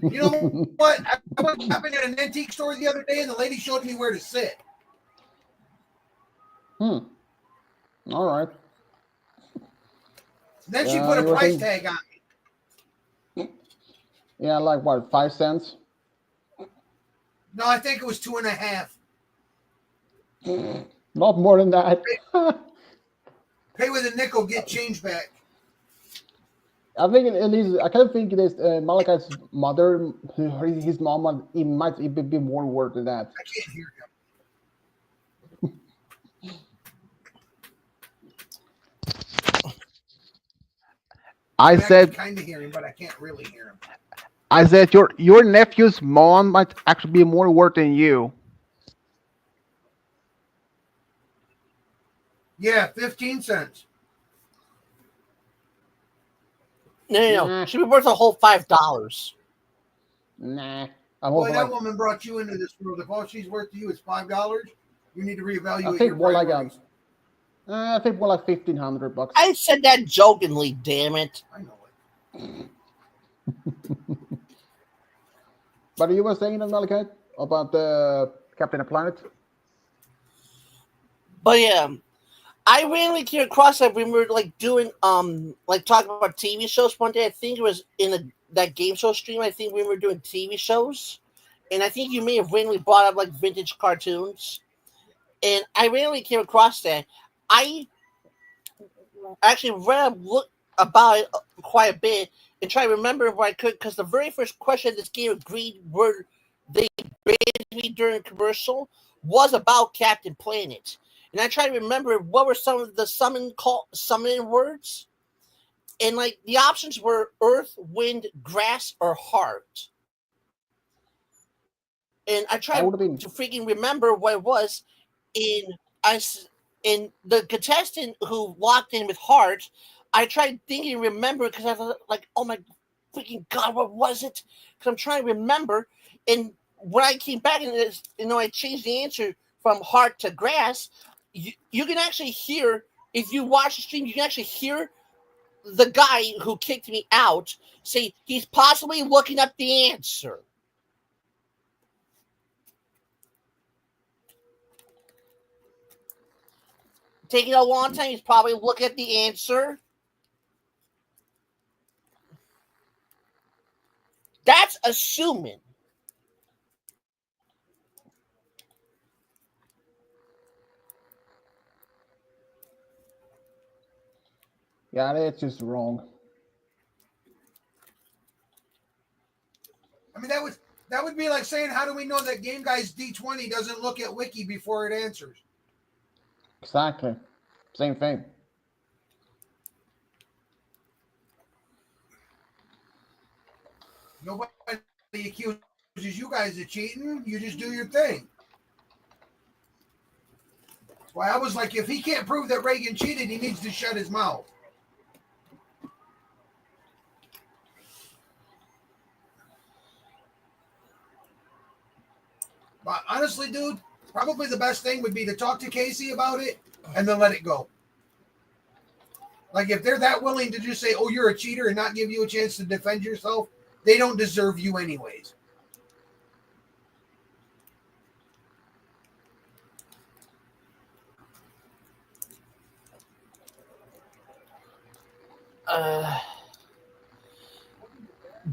You know what? I went shopping at an antique store the other day, and the lady showed me where to sit. All right. Then she put a you were price saying, tag on me. yeah, like what, 5 cents? No, I think it was 2.5. Not more than that. Pay with a nickel, get change back. I think at least I kind of think it is Malachi's mother, his mom. It might be more worth than that. I can't hear him. I I said, can kind of hear him, but I can't really hear him. I said your nephew's mom might actually be more worth than you. Yeah, 15 cents. No. Nah, She'd be worth a whole $5. nah. I'm Boy, over that like woman brought you into this world. If all she's worth to you is $5, you need to reevaluate I your think more like priorities. I think more like $1,500. I said that jokingly, damn it. I know it. But you were saying that, Malachi, about the Captain Planet. But yeah, I randomly came across that when we were like doing like talking about TV shows one day. I think it was in that game show stream. I think we were doing TV shows, and I think you may have randomly brought up like vintage cartoons. And I randomly came across that. I actually read a look about it quite a bit and try to remember if I could, because the very first question this game agreed were they banned me during commercial was about Captain Planet. And I try to remember what were some of the summoning words. And like the options were earth, wind, grass, or heart. And I I tried would have been. to freaking remember what it was. In I in the contestant who locked in with heart, I tried thinking, remember, because I thought like, oh my freaking god, what was it? Because I'm trying to remember. And when I came back and I changed the answer from heart to grass, you can actually hear, if you watch the stream, you can actually hear the guy who kicked me out say he's possibly looking up the answer. Taking a long time, he's probably looking at the answer. That's assuming. Yeah, it's just wrong. saying, how do we know that Game Guy's D20 doesn't look at Wiki before it answers? Exactly. Same thing. Nobody accuses you guys of cheating. You just do your thing. Why, I was like, if he can't prove that Reagan cheated, he needs to shut his mouth. But honestly, dude, probably the best thing would be to talk to Casey about it and then let it go. Like, if they're that willing to just say, oh, you're a cheater and not give you a chance to defend yourself, they don't deserve you anyways.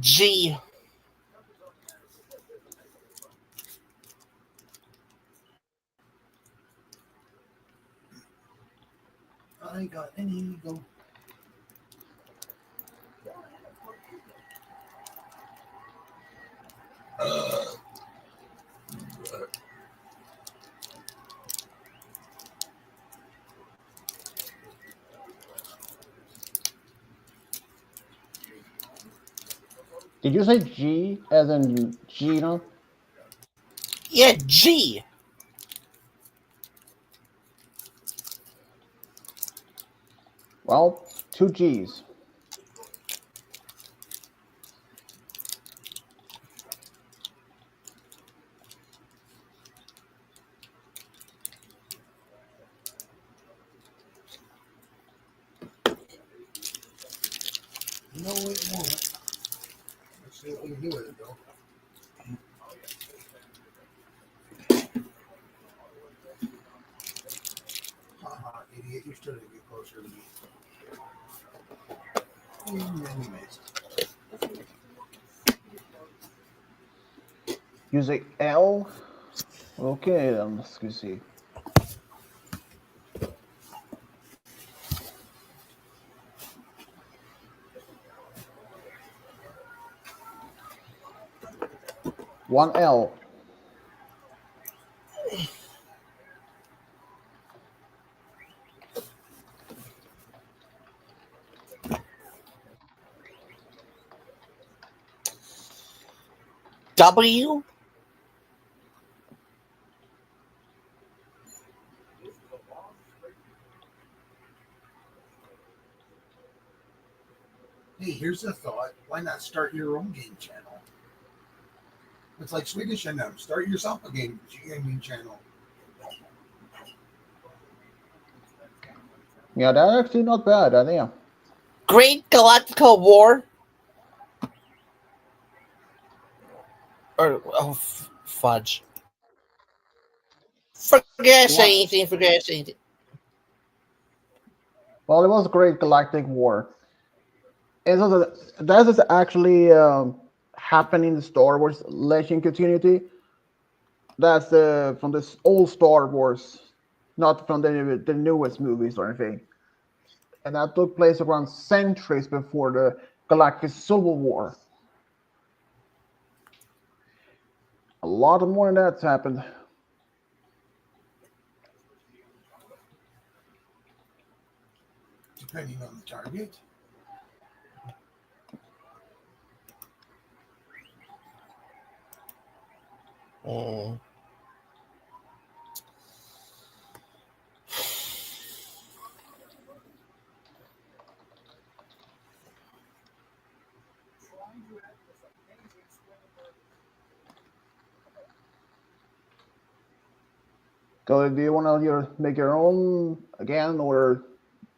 G. I got an ego. Did you say G as in Gina? Yeah, G. Well, 2 G's. No, it won't. Let's see what we can do with it, though. Haha, idiot. You're still going to get closer to me. Anyways. Using L. Okay, then let's go see. One L. W. Hey, here's a thought. Why not start your own game channel? It's like Swedish and them. Start yourself a gaming channel. Yeah, that's actually not bad idea. Great Galactical War. Or, oh, fudge. Forget saying anything, forget saying anything. Well, it was a great galactic war. And so that is actually happening in the Star Wars Legend continuity. That's from this old Star Wars, not from the newest movies or anything. And that took place around centuries before the Galactic Civil War. A lot more than that's happened. Depending on the target. Mm. So, do you want to make your own again, or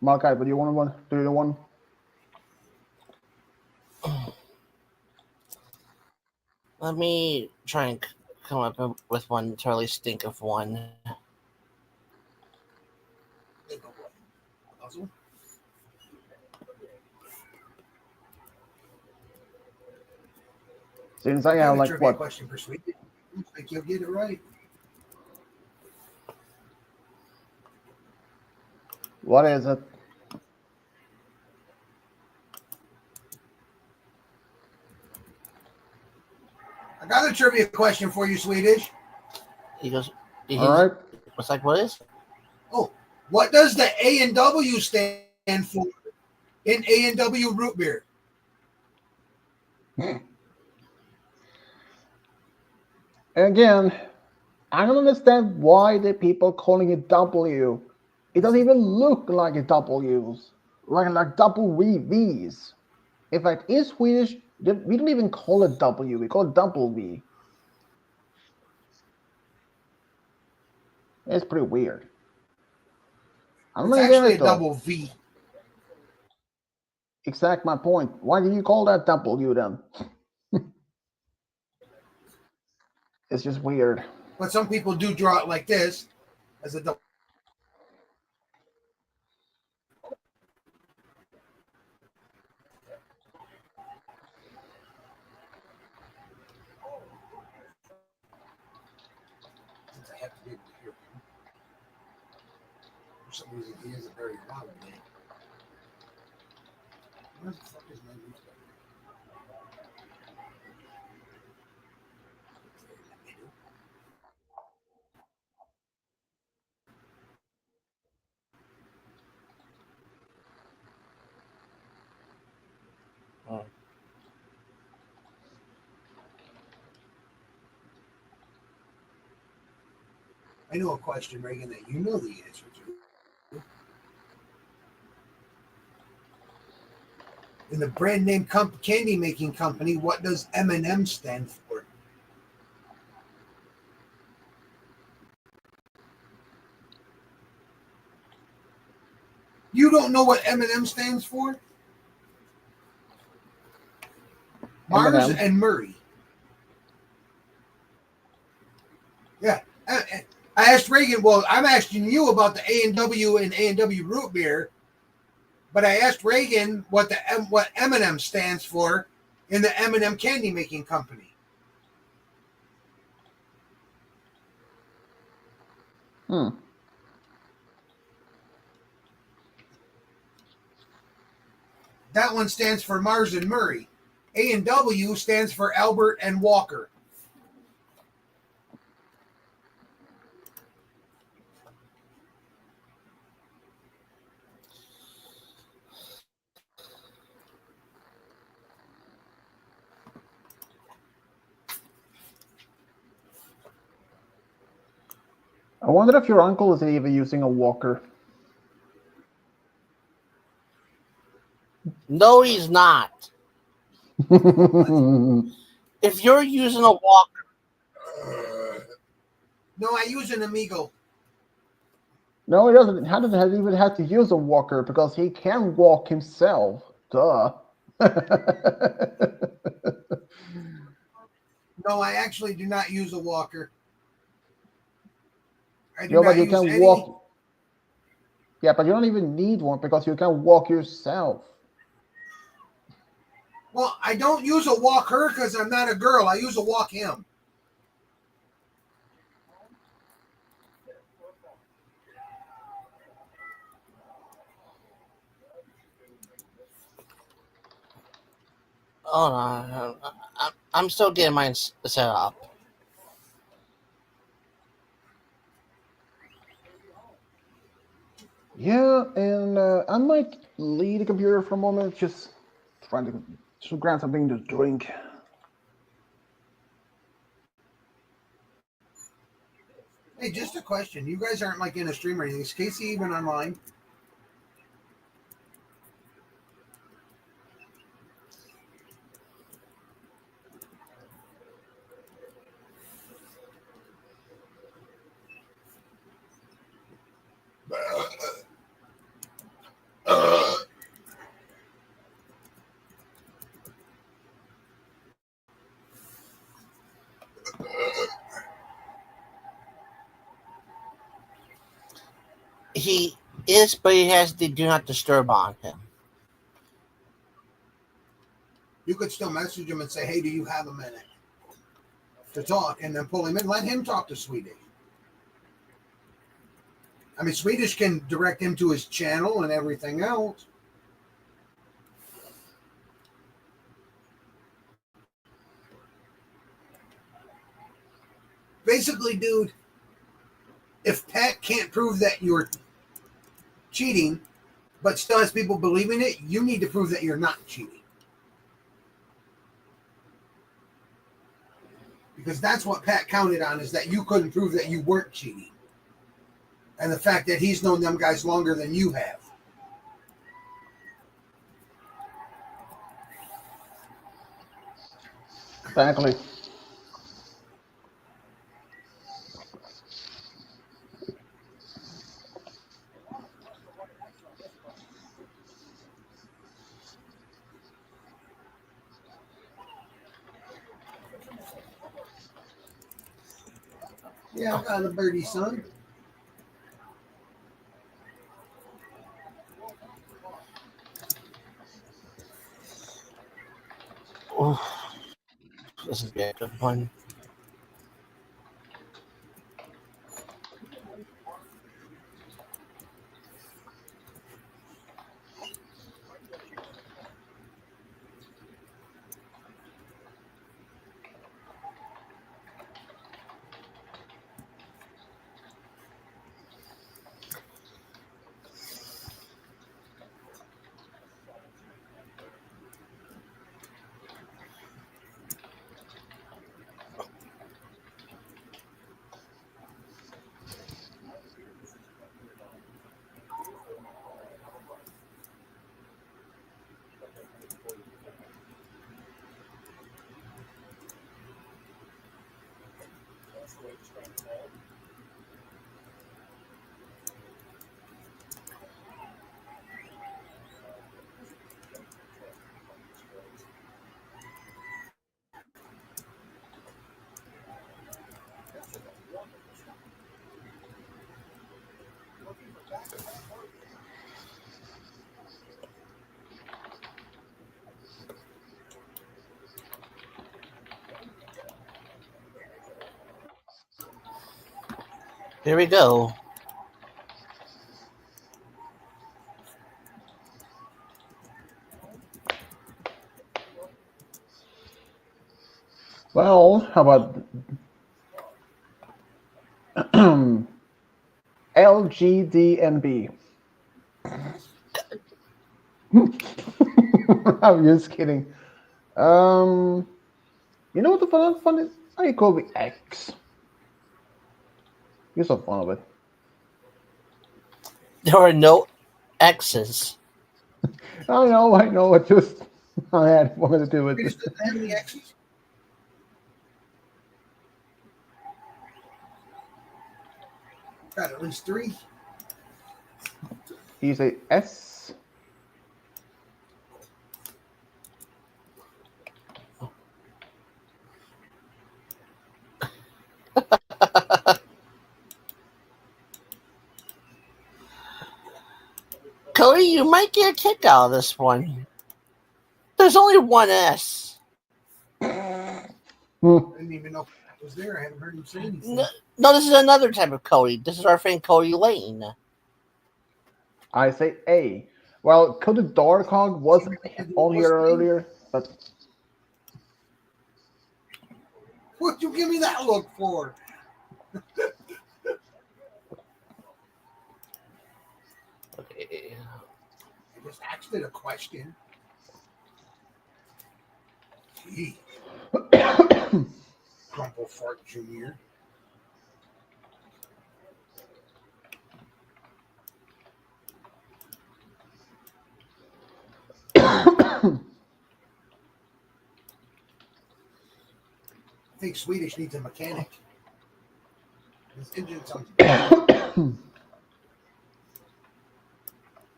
Malachi? But do you want one? Do you want? Let me try and come up with one. Totally stink of one. Since I have like what? Question for Sweet. Looks like you'll get it right. What is it? I got a trivia question for you, Swedish. He goes, All right. it's like, what is? Oh, what does the A and W stand for in A and W root beer? Again, I don't understand why the people calling it W. It doesn't even look like a W's, like double V's. In fact, in Swedish, we don't even call it W. We call it double V. It's pretty weird. I don't It's really get actually a it though. double V. Exact my point. Why do you call that W then? It's just weird. But some people do draw it like this as a double. Since I have to be able to hear him. For some reason, he isn't very loud today. Where the fuck is my music? Oh. I know a question, Reagan, that you know the answer to. In the brand name candy making company, what does M&M stand for? You don't know what M&M stands for? Mars M&M. and Murray. Yeah. I asked Reagan, well, I'm asking you about the A&W and A&W root beer, but I asked Reagan what what M&M stands for in the M&M candy making company. That one stands for Mars and Murray. A&W stands for Albert and Walker. I wonder if your uncle is even using a walker. No, he's not. If you're using a walker, No, I use an Amigo. No, he doesn't. How does he even have to use a walker because he can walk himself? Duh. No, I actually do not use a walker. I do No, but not you use can any. walk. Yeah, but you don't even need one because you can walk yourself. Well, I don't use a walk her because I'm not a girl. I use a walk him. oh no, I'm still getting mine set up. Yeah, and I might leave the computer for a moment, just trying to grab something to drink. Hey, just a question. You guys aren't like in a stream or anything. Is Casey even online? He is, but he has the do not disturb on him. You could still message him and say, hey, do you have a minute to talk? And then pull him in. Let him talk to Swedish. I mean, Swedish can direct him to his channel and everything else. basically, dude, if Pat can't prove that you're cheating, but still has people believing it, you need to prove that you're not cheating. Because that's what Pat counted on, is that you couldn't prove that you weren't cheating. And the fact that he's known them guys longer than you have. Exactly. Yeah, I got a birdie, son. Oof, this is a good one. Here we go. Well, how about LGDNB? I'm just kidding. You know what the fun is? I call me X. You're so fun of it. There are no X's. I know. I just I had wanted to do We it. just didn't have any X's. Got at least 3. You say S. Cody, you might get a kick out of this one. There's only one S. I didn't even know it was there. I haven't heard him say anything. No, this is another type of Cody. This is our friend Cody Lane. I say A. Well, Cody Darkhawk was on here earlier, but What'd you give me that look for? Okay. I just asked it a question. Gee. Crumple Fart Jr. I think Swedish needs a mechanic. His engine sounds bad.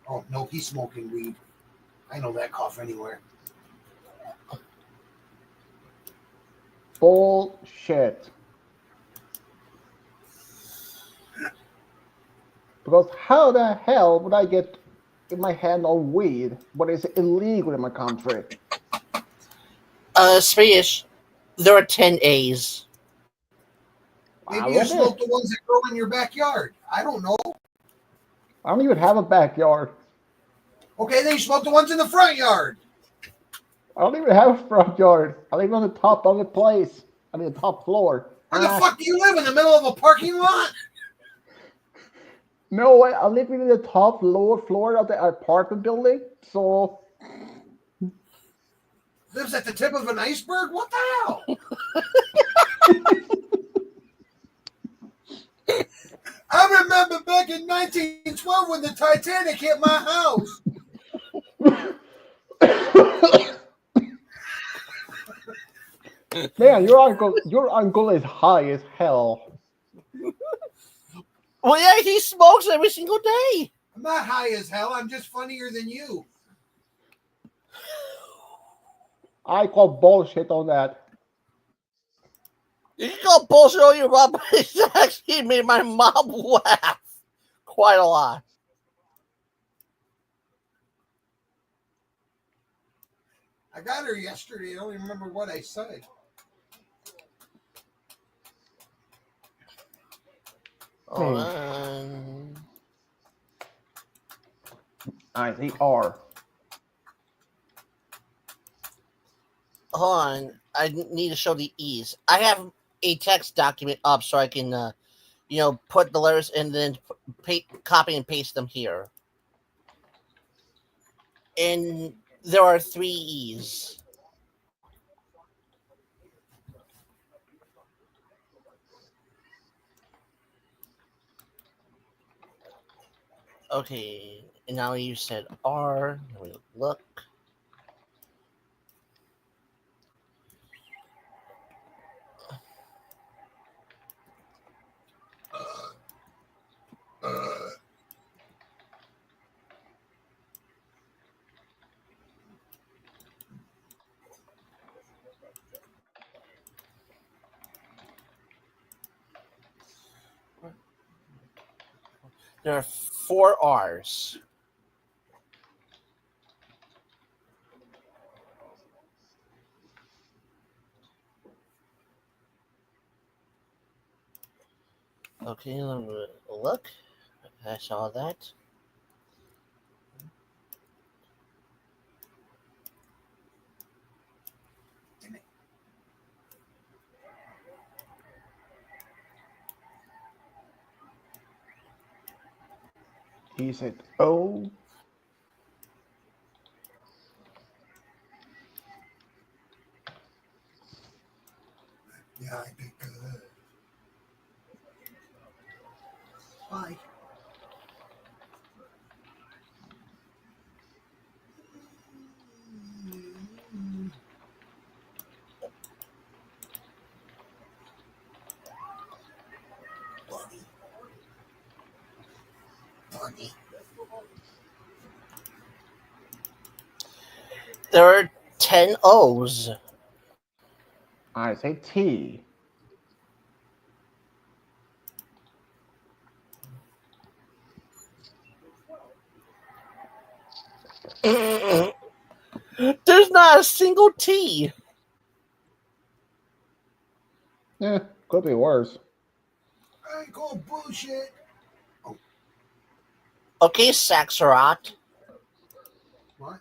Oh, no, he's smoking weed. I know that cough anywhere. bullshit. Because how the hell would I get in my hand on weed, but it's illegal in my country? Swedish, there are 10 A's. Maybe you smoke the ones that grow in your backyard. I don't know. I don't even have a backyard. Okay, then you smoke the ones in the front yard. I don't even have a front yard. I live on the top of the place. I mean, the top floor. Where the fuck do you live? In the middle of a parking lot? No, I live in the top lower floor of the apartment building, so Lives at the tip of an iceberg? What the hell? I remember back in 1912 when the Titanic hit my house. man, your uncle is high as hell. Well, yeah, he smokes every single day. I'm not high as hell. I'm just funnier than you. I call bullshit on that. You can call bullshit on your mom, but it actually made my mom laugh quite a lot. I got her yesterday. I don't even remember what I said. I see R. Hold on. I need to show the E's. I have a text document up so I can, put the letters and then copy and paste them here. And there are 3 E's. Okay, and now you said R. Let me look. There are 4 R's. Okay, let me look. I saw that. He said, "Oh, Yeah, I did good. Bye. Bunny. There are 10 O's. I say T." There's not a single T. Could be worse. I call bullshit. Okay, Saxarot. What?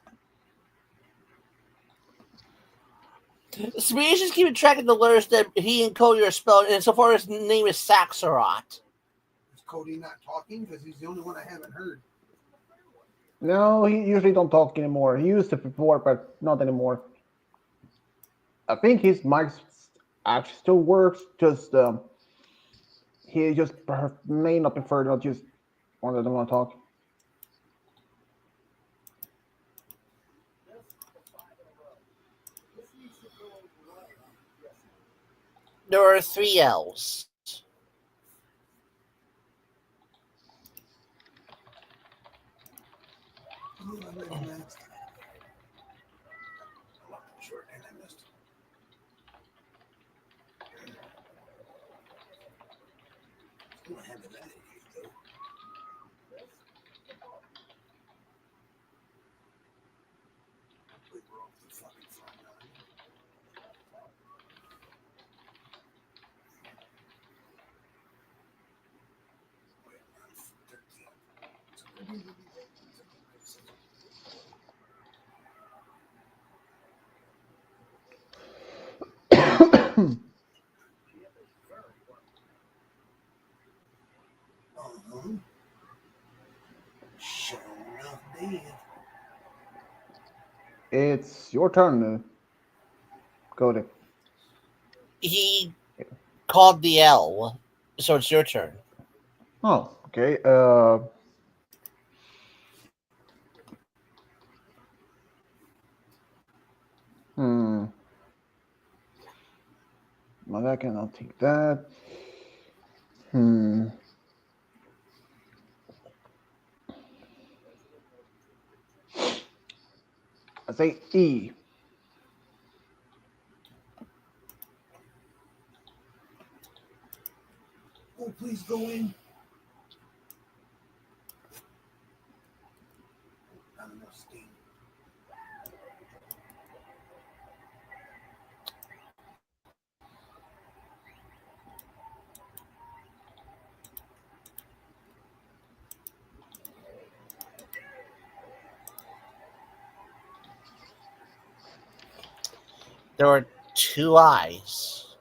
Spears is keeping track of the letters that he and Cody are spelled, and so far his name is Saxarot. Is Cody not talking? Because he's the only one I haven't heard. No, he usually don't talk anymore. He used to before, but not anymore. I think his mic actually still works. Just he just may not prefer not just one of them want to talk. There are 3 L's. Oh, I read next. I looked up short and I missed. Still haven't that idiot, though. Wait, we're off the fucking front line. Wait, I'm 13. Sure enough, did. It's your turn, Cody. He called the L, so it's your turn. Oh, okay. Hmm. Well, I cannot take that. Hmm. I say E. Oh, please go in. Not enough steam. There were two eyes.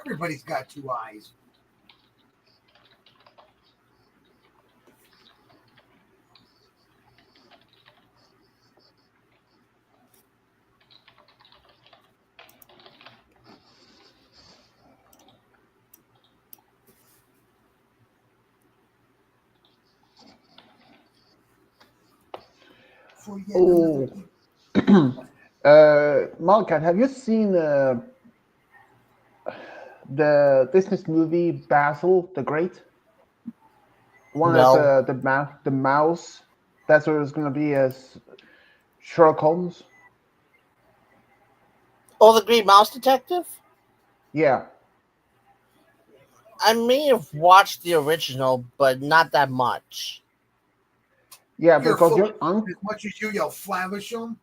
Everybody's got two eyes. For yet Oh. Malkat, have you seen the Disney movie Basil the Great? One of No. the mouse. That's what it's going to be as Sherlock Holmes. Oh, the Green Mouse Detective? Yeah, I may have watched the original, but not that much. yeah, You're because full your of uncle, as much as you yell Flavisham.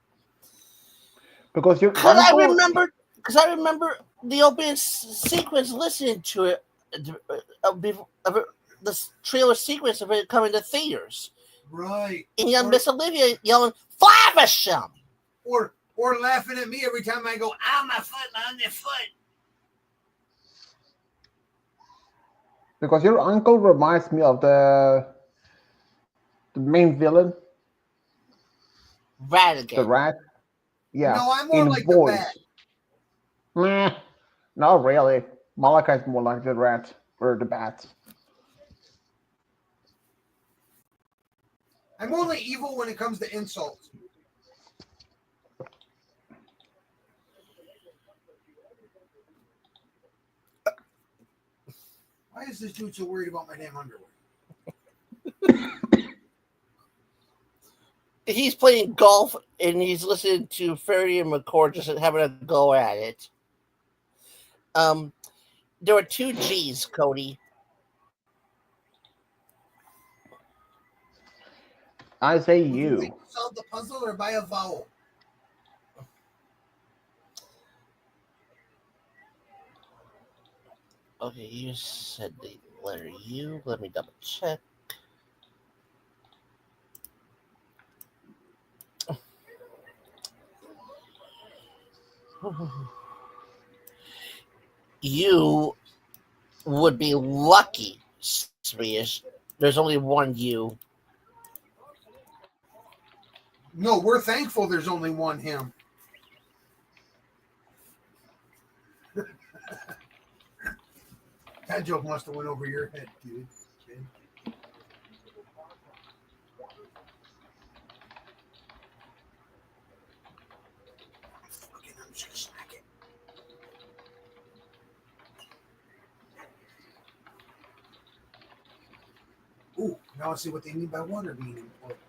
because your Cause I uncle, remember, because I remember the opening sequence, listening to it, the trailer sequence of it coming to theaters, Right. and young Or, Miss Olivia yelling "Flavisham!" or laughing at me every time I go, ow, my foot, my underfoot. because your uncle reminds me of the main villain, the Radigan. rat. Yeah, No, I'm more in like the bat. voice. Meh, not really. Malachi's more like the rat or the bat. I'm only evil when it comes to insults. Why is this dude so worried about my damn underwear? He's playing golf and he's listening to Freddie and McCord just having a go at it. There were two G's, Cody. I say Would you like you. to solve the puzzle or buy a vowel? Okay, you said the letter U. Let me double check. You would be lucky, Swedish. There's only one U. No, we're thankful there's only one him. That joke must have went over your head, dude. Fucking, I'm just gonna smack it. Ooh, now I see what they mean by water being important.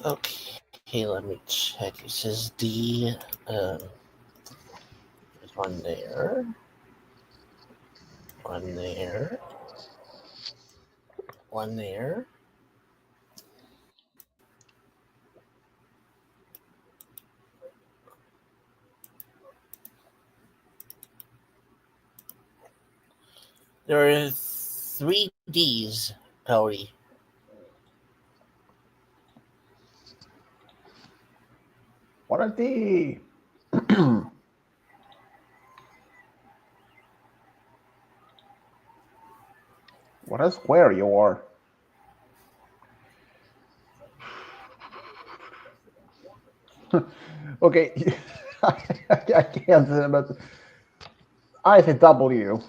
Okay, let me check. It says D. There's one there. One there. One there. There are three D's, Cody. What are the? What a square you are. Okay, I can't say but I say W.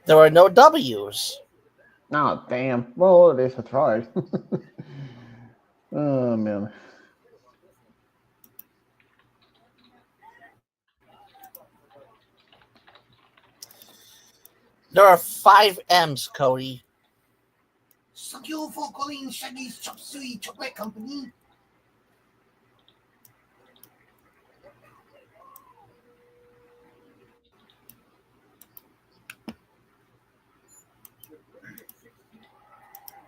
There are no W's. Oh, damn. Well, at least I tried. Oh, man. There are five M's, Cody. Thank you for calling Shaggy's Chop Suey Chocolate Company.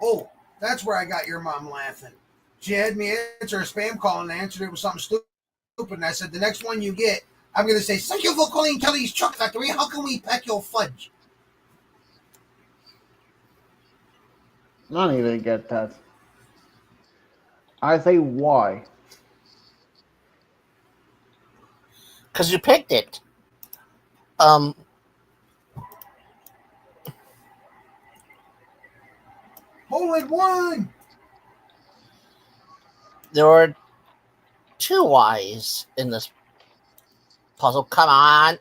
Oh, that's where I got your mom laughing. She had me answer a spam call and I answered it with something stupid. And I said, the next one you get, I'm going to say, thank you for calling Kelly's Truck Factory. How can we pack your fudge? I don't even get that. I say why. Because you picked it. Um, Hole in one. there are two Y's in this puzzle. Come on.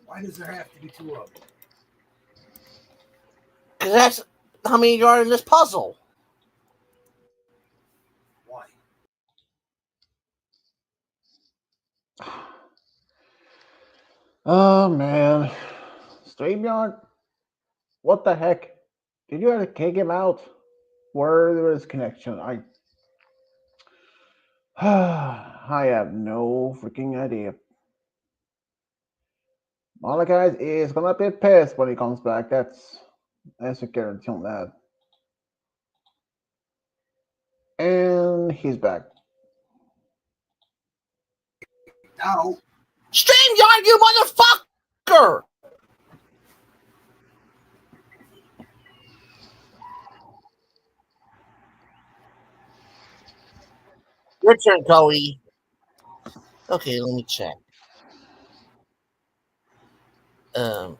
Why does there have to be two of them? Because that's how many there are in this puzzle. Why? Oh, man. StreamYard? What the heck? Did you have to kick him out? Where there is connection? I have no freaking idea. Malachi is gonna be pissed when he comes back. That's a guarantee on that. And he's back. Now, StreamYard, you motherfucker! Your turn, Cody. Okay, let me check. Um,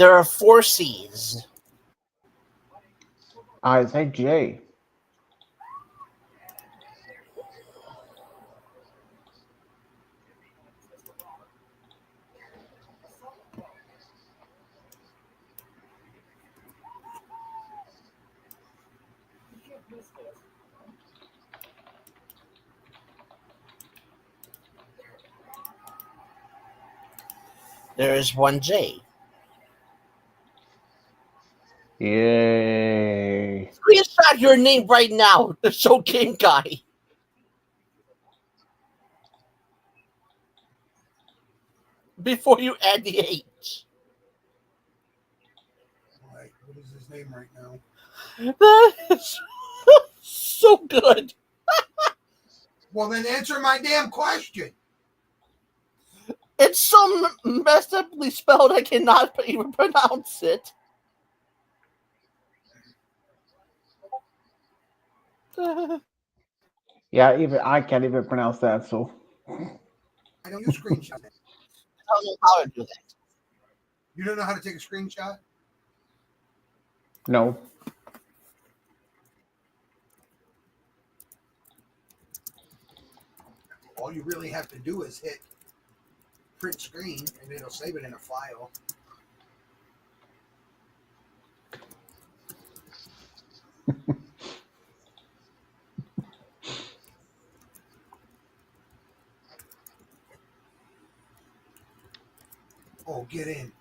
there are four C's. I say J. There is one J. Yay. Screenshot your name right now, the show game guy. Before you add the H. what is his name right now? That is so good. Well, then answer my damn question. It's so messed uply spelled I cannot even pronounce it. Yeah, even I can't even pronounce that, so. I don't use screenshots. I don't know how to do that. You don't know how to take a screenshot? No. All you really have to do is hit print screen and it'll save it in a file. Oh, get in.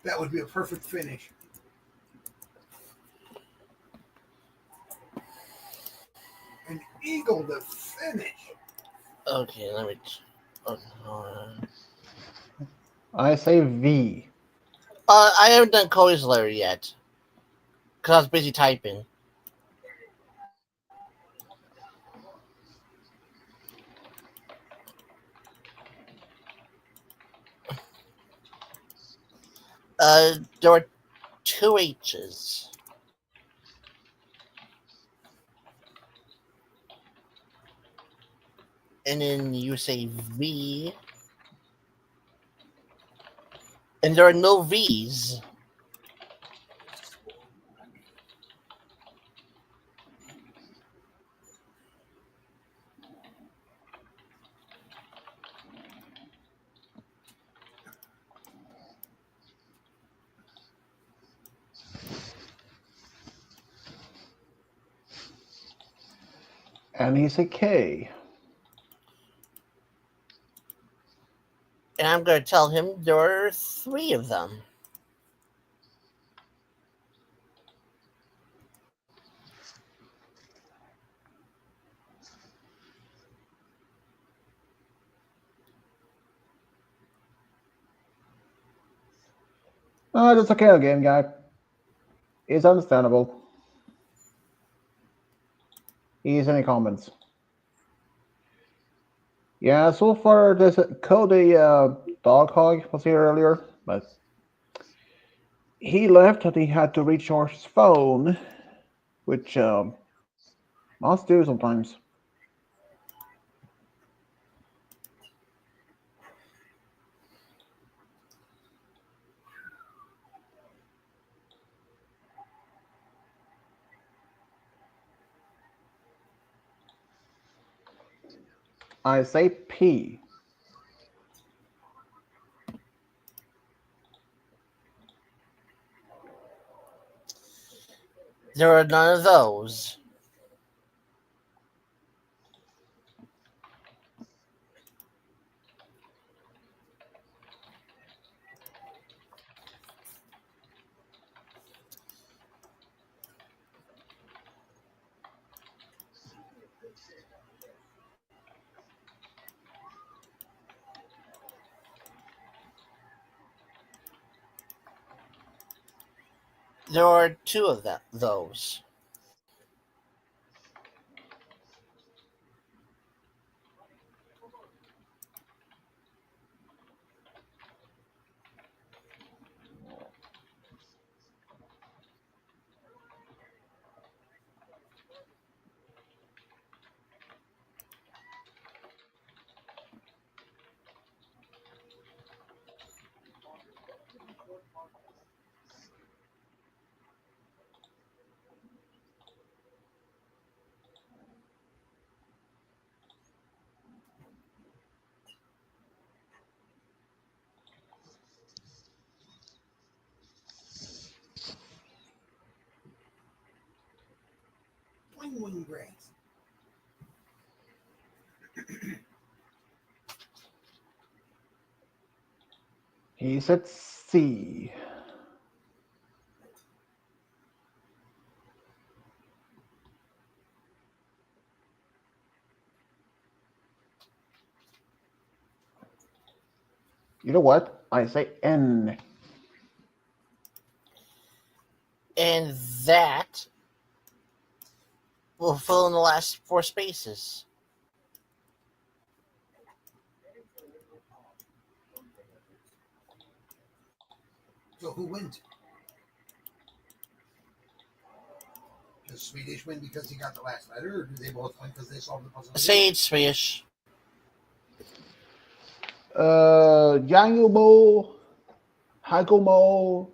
That would be a perfect finish. An eagle to finish. Okay, let me. Uh, I say V. I haven't done Cody's letter yet because I was busy typing. There were two H's, and then you say V, and there are no V's. And he's a K. And I'm going to tell him there are three of them. That's okay, game guy. It's understandable. Is any comments? Yeah, so far this Cody Dog Hog was here earlier, but he left and he had to recharge his phone, which must do sometimes. I say P. There are none of those. There are two of those. Wing wing grass. He said C. You know what? I say N. And that will fill in the last four spaces. So who wins? Does Swedish win because he got the last letter, or do they both win because they solved the puzzle? Sagefish. Yangumo, Hagumo,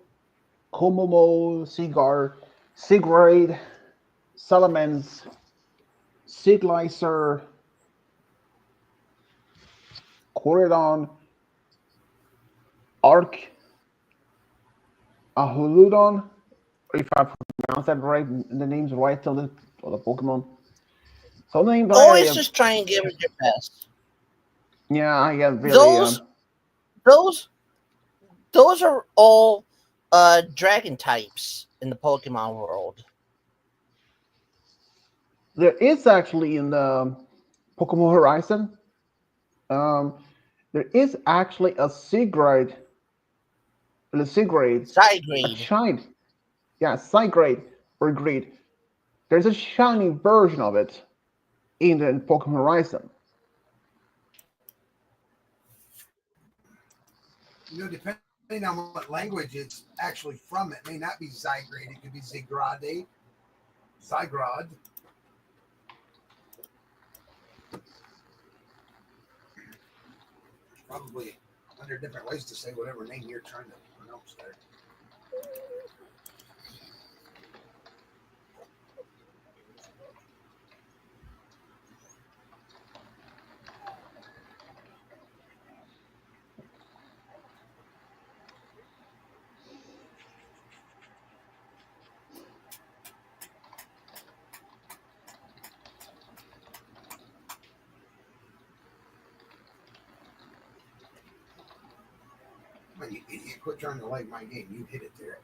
Komomo, Cigar, Sigrid, Salamence, Siglicer, Corridon, Arc, Ahuludon, if I pronounce that right, the name's right till the Pokemon. Some names Always just try and give it your best. yeah, I get really Those those are all dragon types in the Pokemon world. There is actually in the Pokemon Horizon, um, there is actually a Seagrade, a Psygrade. shiny, yeah, Psygrade or Greed. There's a shiny version of it in the Pokemon Horizon. Depending on what language it's actually from, it may not be Zygrade. It could be Zygrade, Zygrod. Probably under different ways to say whatever name you're trying to pronounce there. Man, you idiot, quit trying to like my game. You hit it there.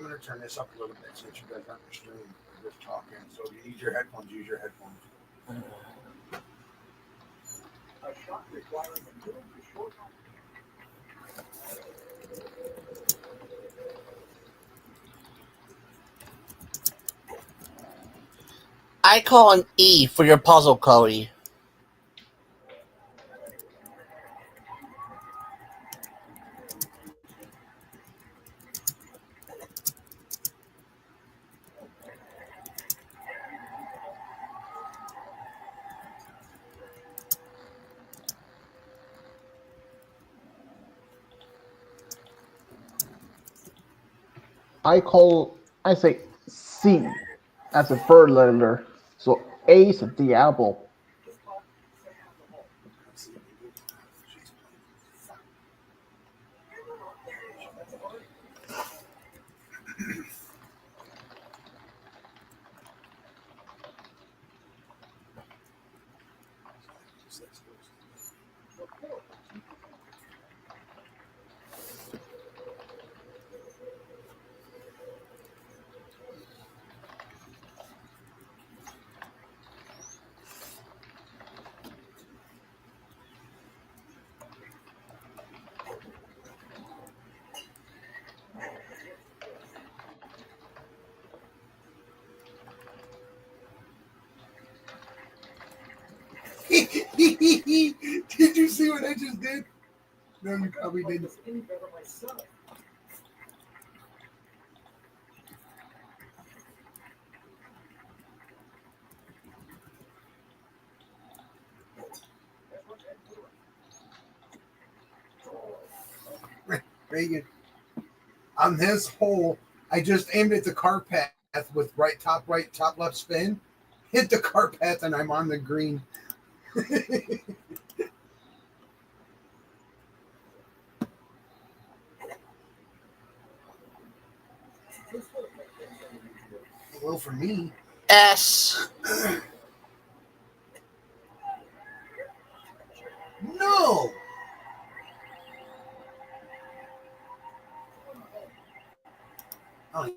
I'm going to turn this up a little bit since you guys aren't the stream. We're just talking. So if you need your headphones, use your headphones. I call an E for your puzzle, Cody. I say C as a third letter. So A is the apple. Did you see what I just did? No, you probably didn't. Reagan, on this hole, I just aimed at the car path with right, top, left spin. Hit the car path, and I'm on the green. Well, for me. S. No! Oh,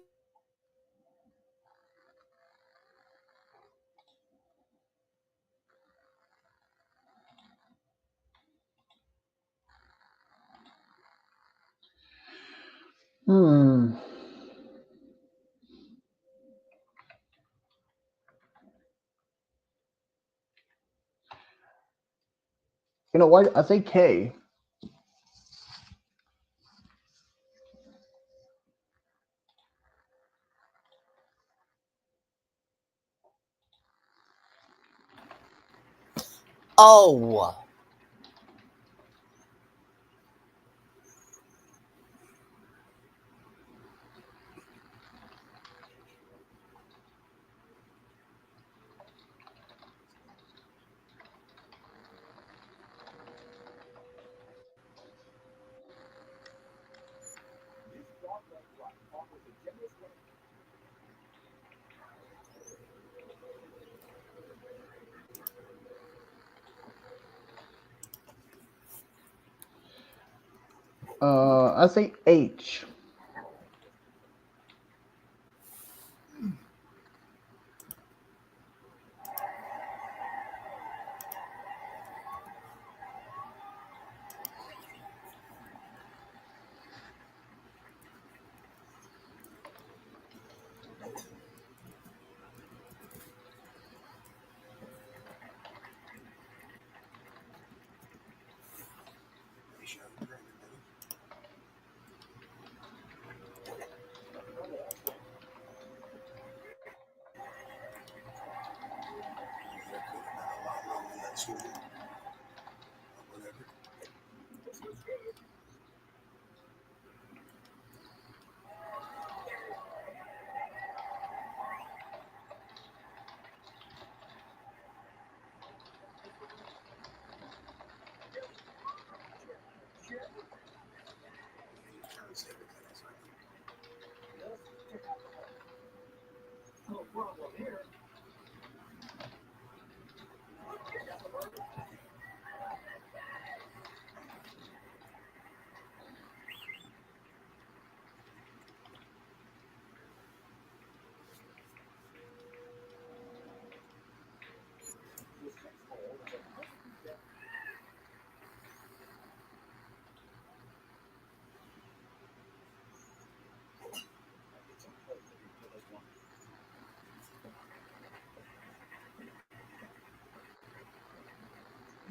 Hmm. You know what? I say K. Oh, I say H.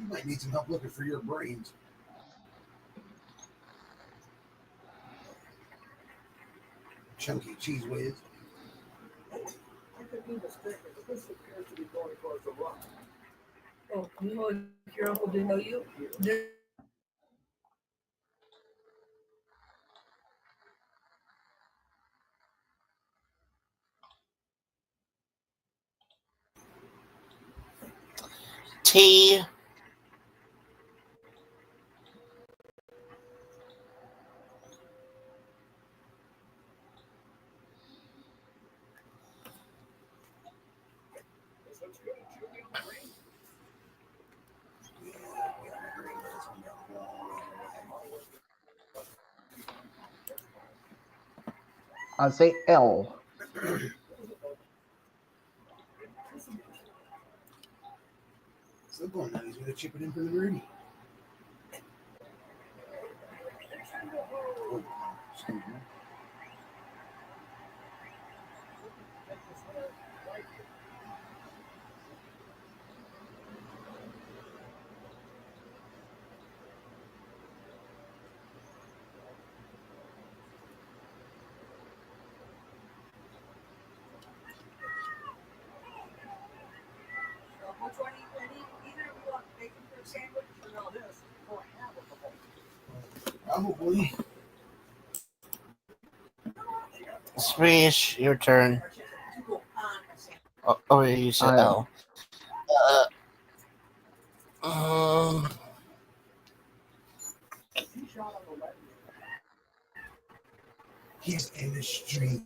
You might need some help looking for your brains. Chunky cheese whiz. Oh, you know, if your uncle didn't know you, T. I say L. Still going now. He's going to chip it in for the birdie. Oh, excuse me. which one either of you want bacon for a sandwich or no this? Probably. Swish, your turn. Oh, you said I L. Um, He's in the street.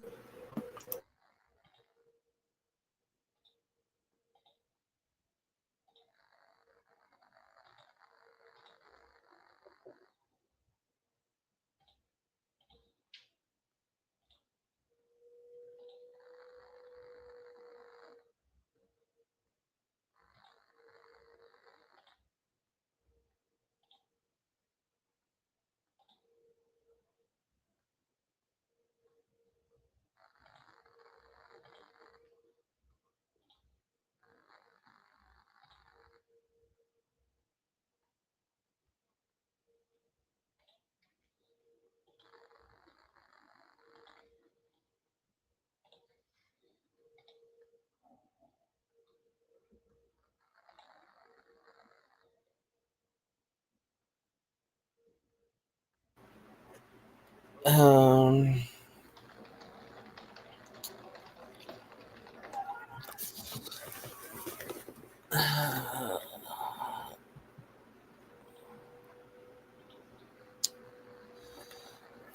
Um.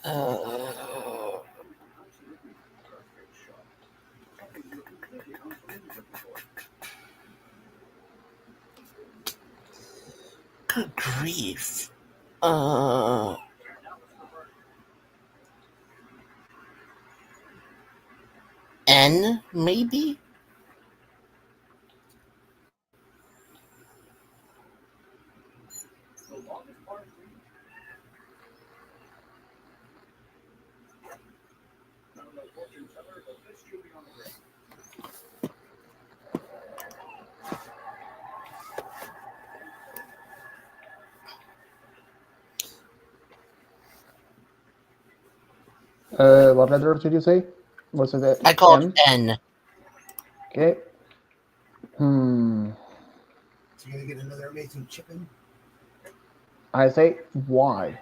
Uh, good grief. N maybe. What letter did you say? Was it I called N? N. Okay. Hmm. So you're gonna get another amazing chicken. I say Y.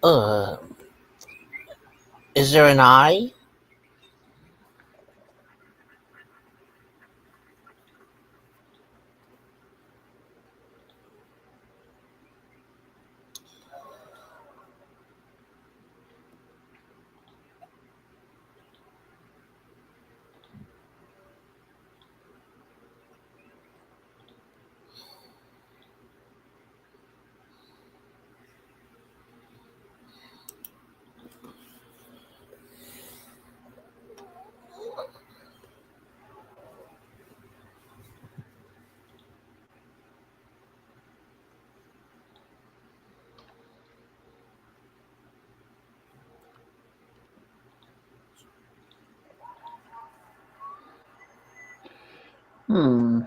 Uh. Is there an I? Hmm.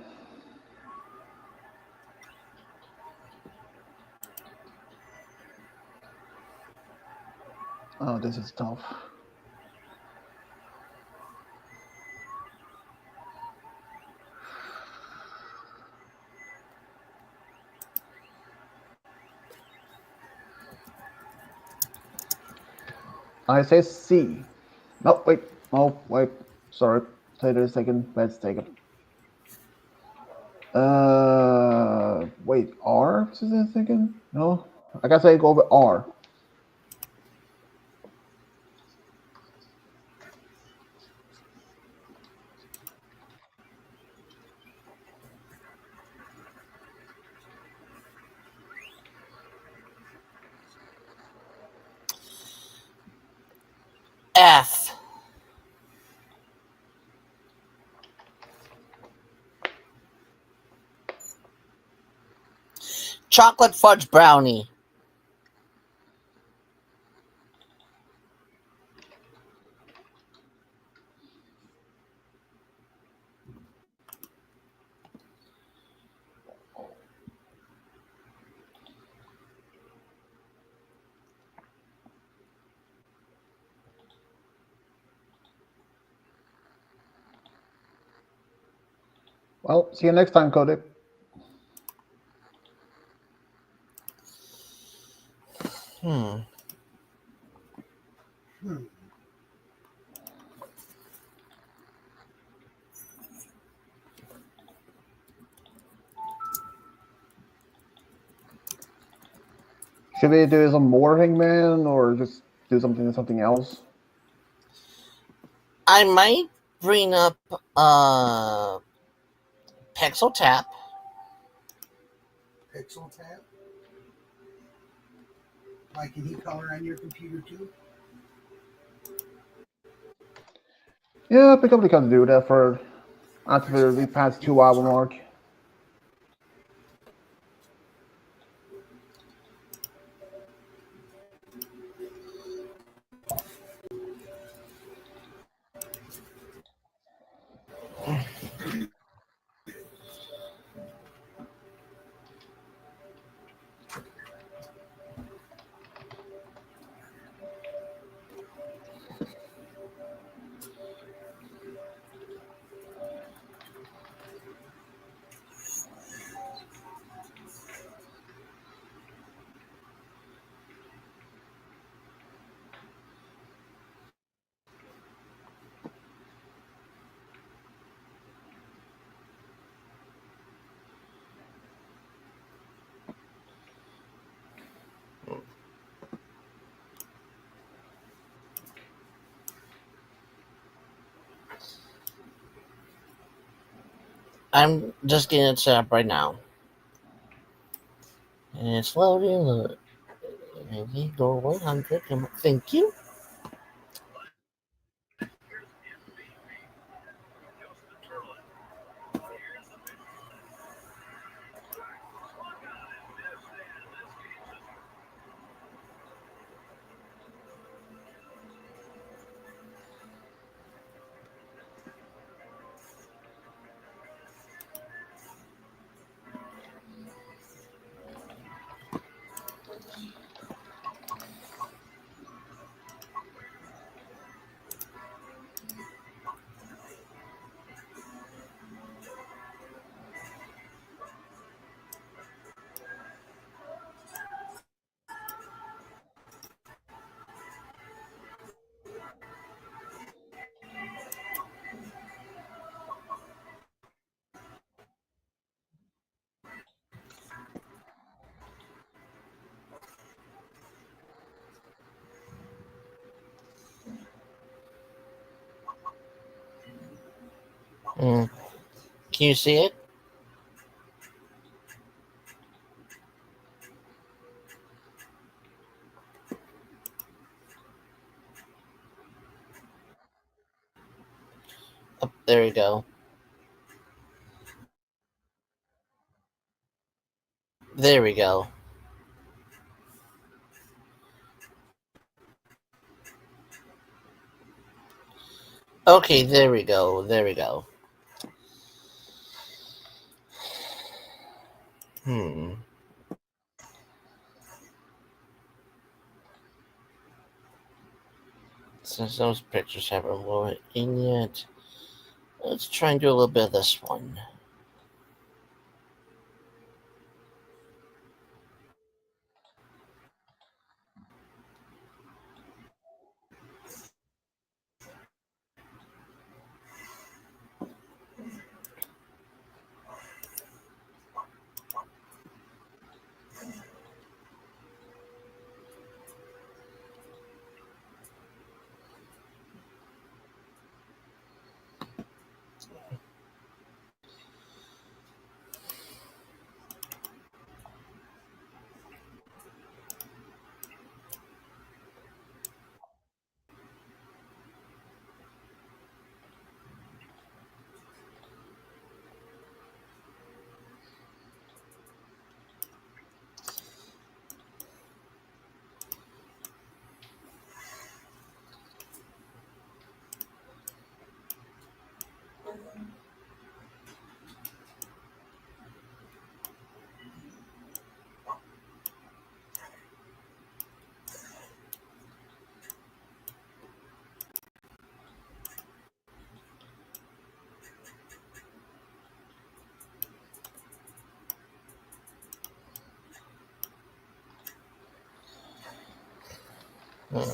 Oh, this is tough. I say C. No, wait. Oh, wait. Sorry. Take it a second. Let's take it. Wait. R? Is it a second? No. I guess I go with R. F. Chocolate fudge brownie. Well, see you next time, Cody. Hmm. Hmm. Should we do some more Hangman or just do something else? I might bring up Pixel Tap. Pixel tab. Like, can he color on your computer too? Yeah, I probably can do that for after Pixel we tab. pass 2 hour mark. I'm just getting it set up right now. And it's loading. Maybe door 100. Thank you. Mm. Can you see it? Oh, there you go. There we go. Okay, there we go. There we go. Hmm. Since those pictures haven't loaded in yet, let's try and do a little bit of this one. Hmm.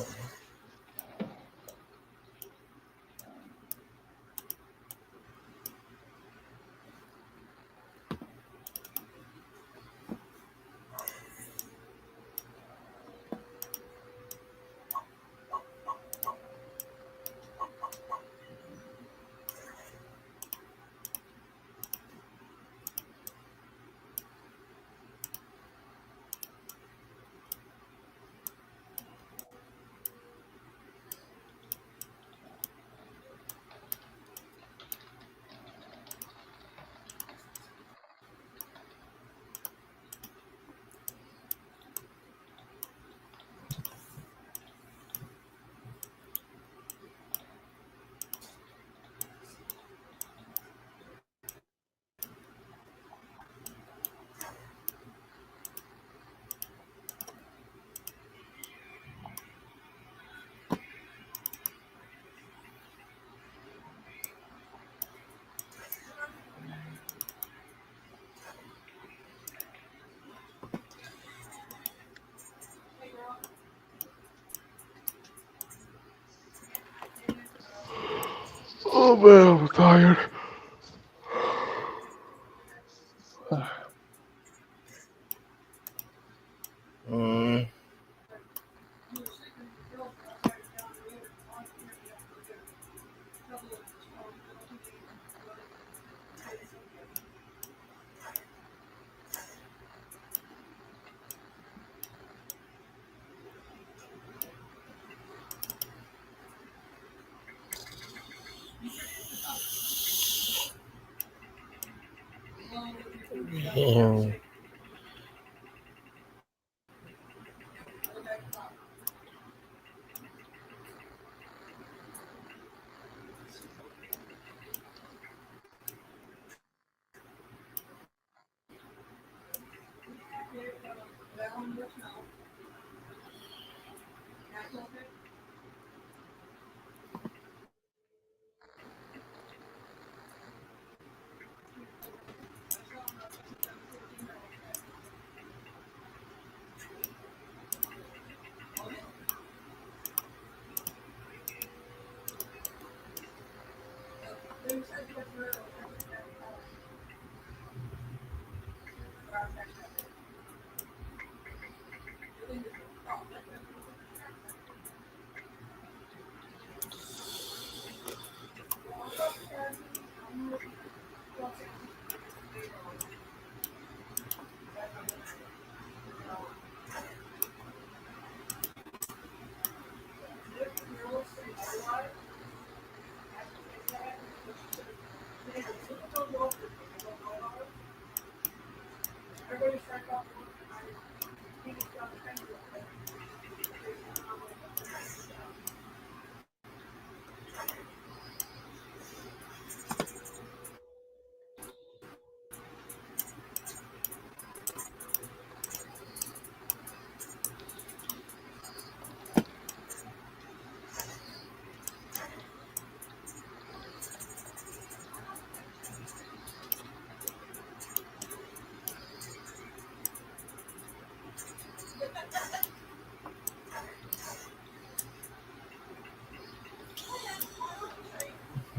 man, I'm tired. Mm. Yeah.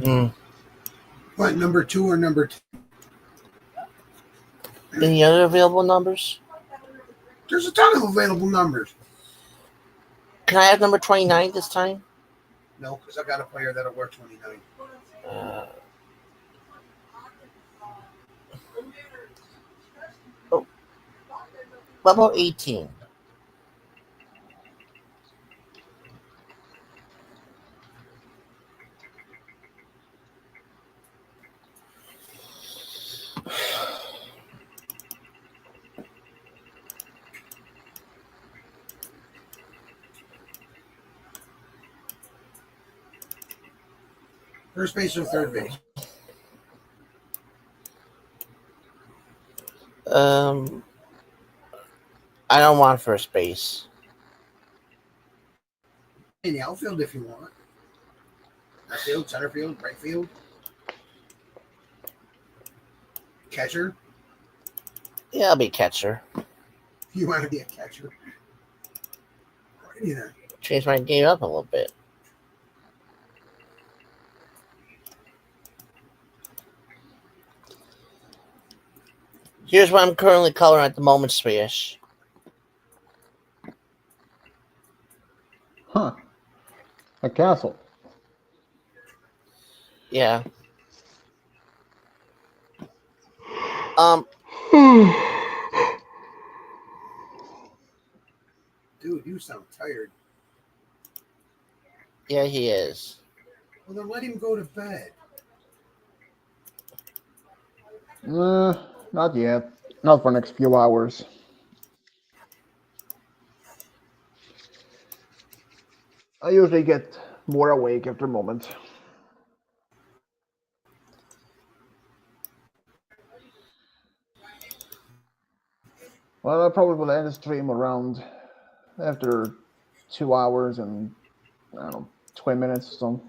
Mm. What, number 2 or number 10? Any other available numbers? There's a ton of available numbers. Can I have number 29 this time? No, because I got a player that'll wear 29. Oh, what about 18? First base or third base? Um, I don't want first base. In the outfield if you want. Left field, center field, right field. Catcher. Yeah, I'll be catcher. You want to be a catcher. Alrighty then. Change my game up a little bit. Here's what I'm currently coloring at the moment, Swish. Huh. A castle. Yeah. Dude, you sound tired. Yeah, he is. Well, then let him go to bed. Not yet. Not for the next few hours. I usually get more awake after a moment. Well, I probably will end the stream around after 2 hours and I don't know, 20 minutes or so.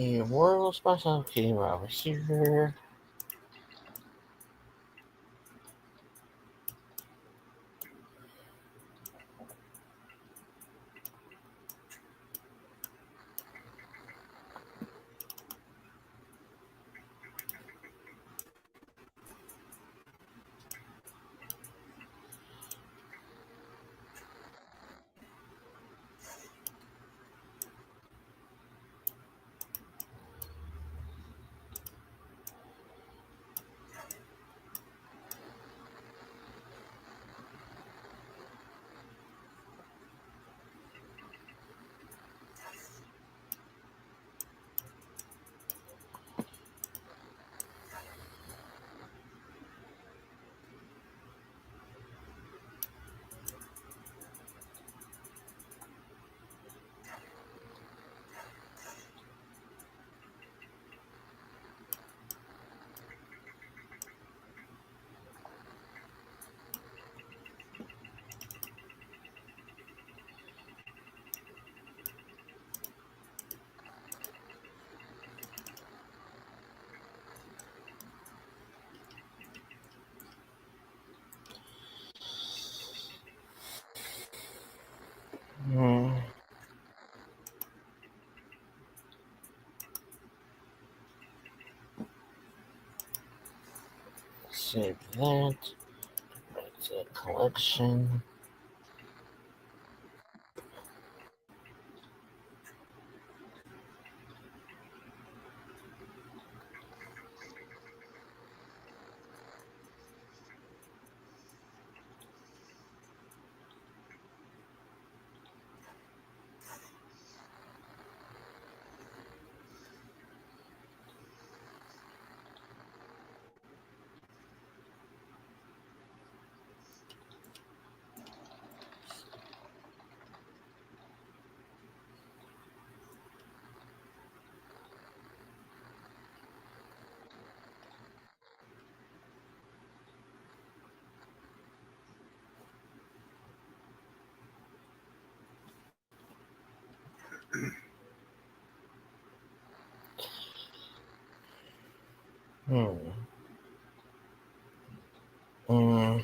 A world special came over here. Hmm. Save that. It's a collection. Hmm. Hmm.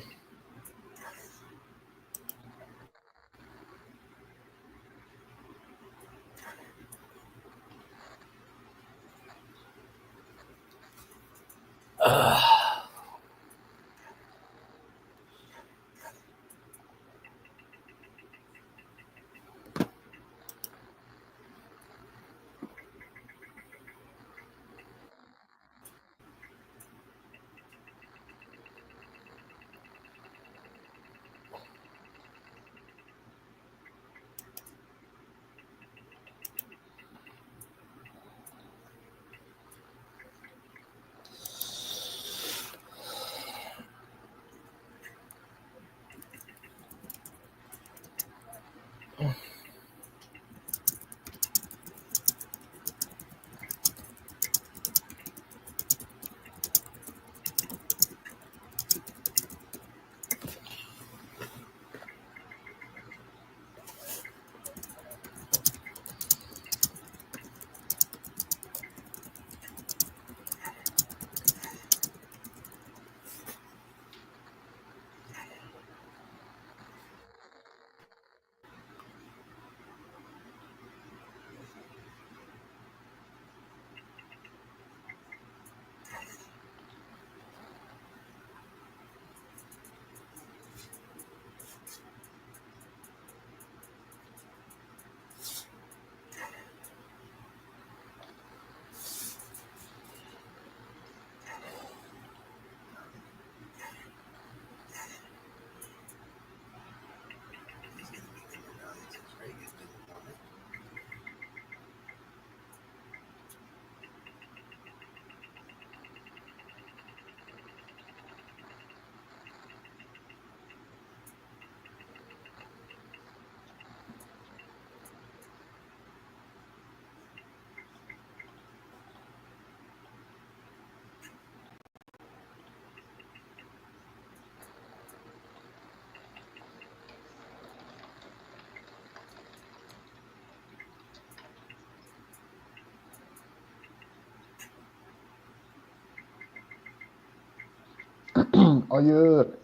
Are you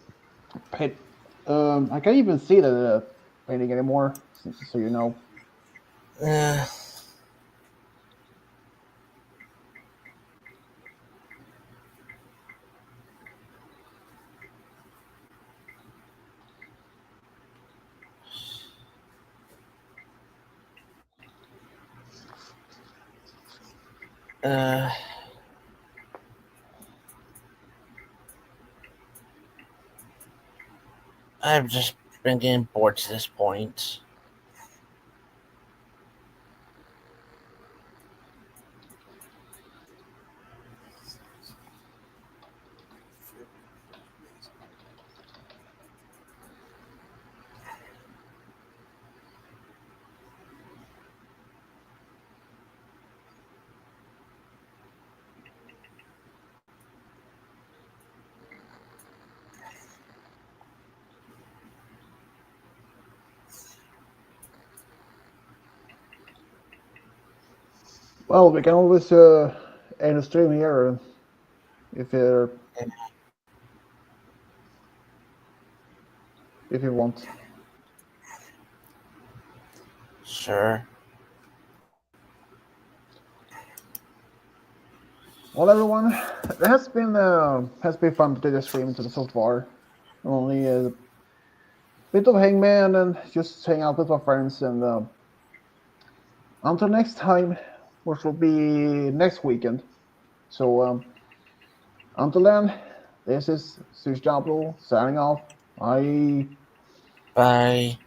paint? I can't even see the painting anymore, so you know. Uh, uh, I've just been getting bored to this point. Well, we can always end the stream here if you if you want. Sure. Well, everyone, it has been fun to do the stream to the so far. Only a bit of Hangman and just hang out with my friends. And until next time, which will be next weekend. So until then, this is Sush Jablo signing off. Bye. Bye.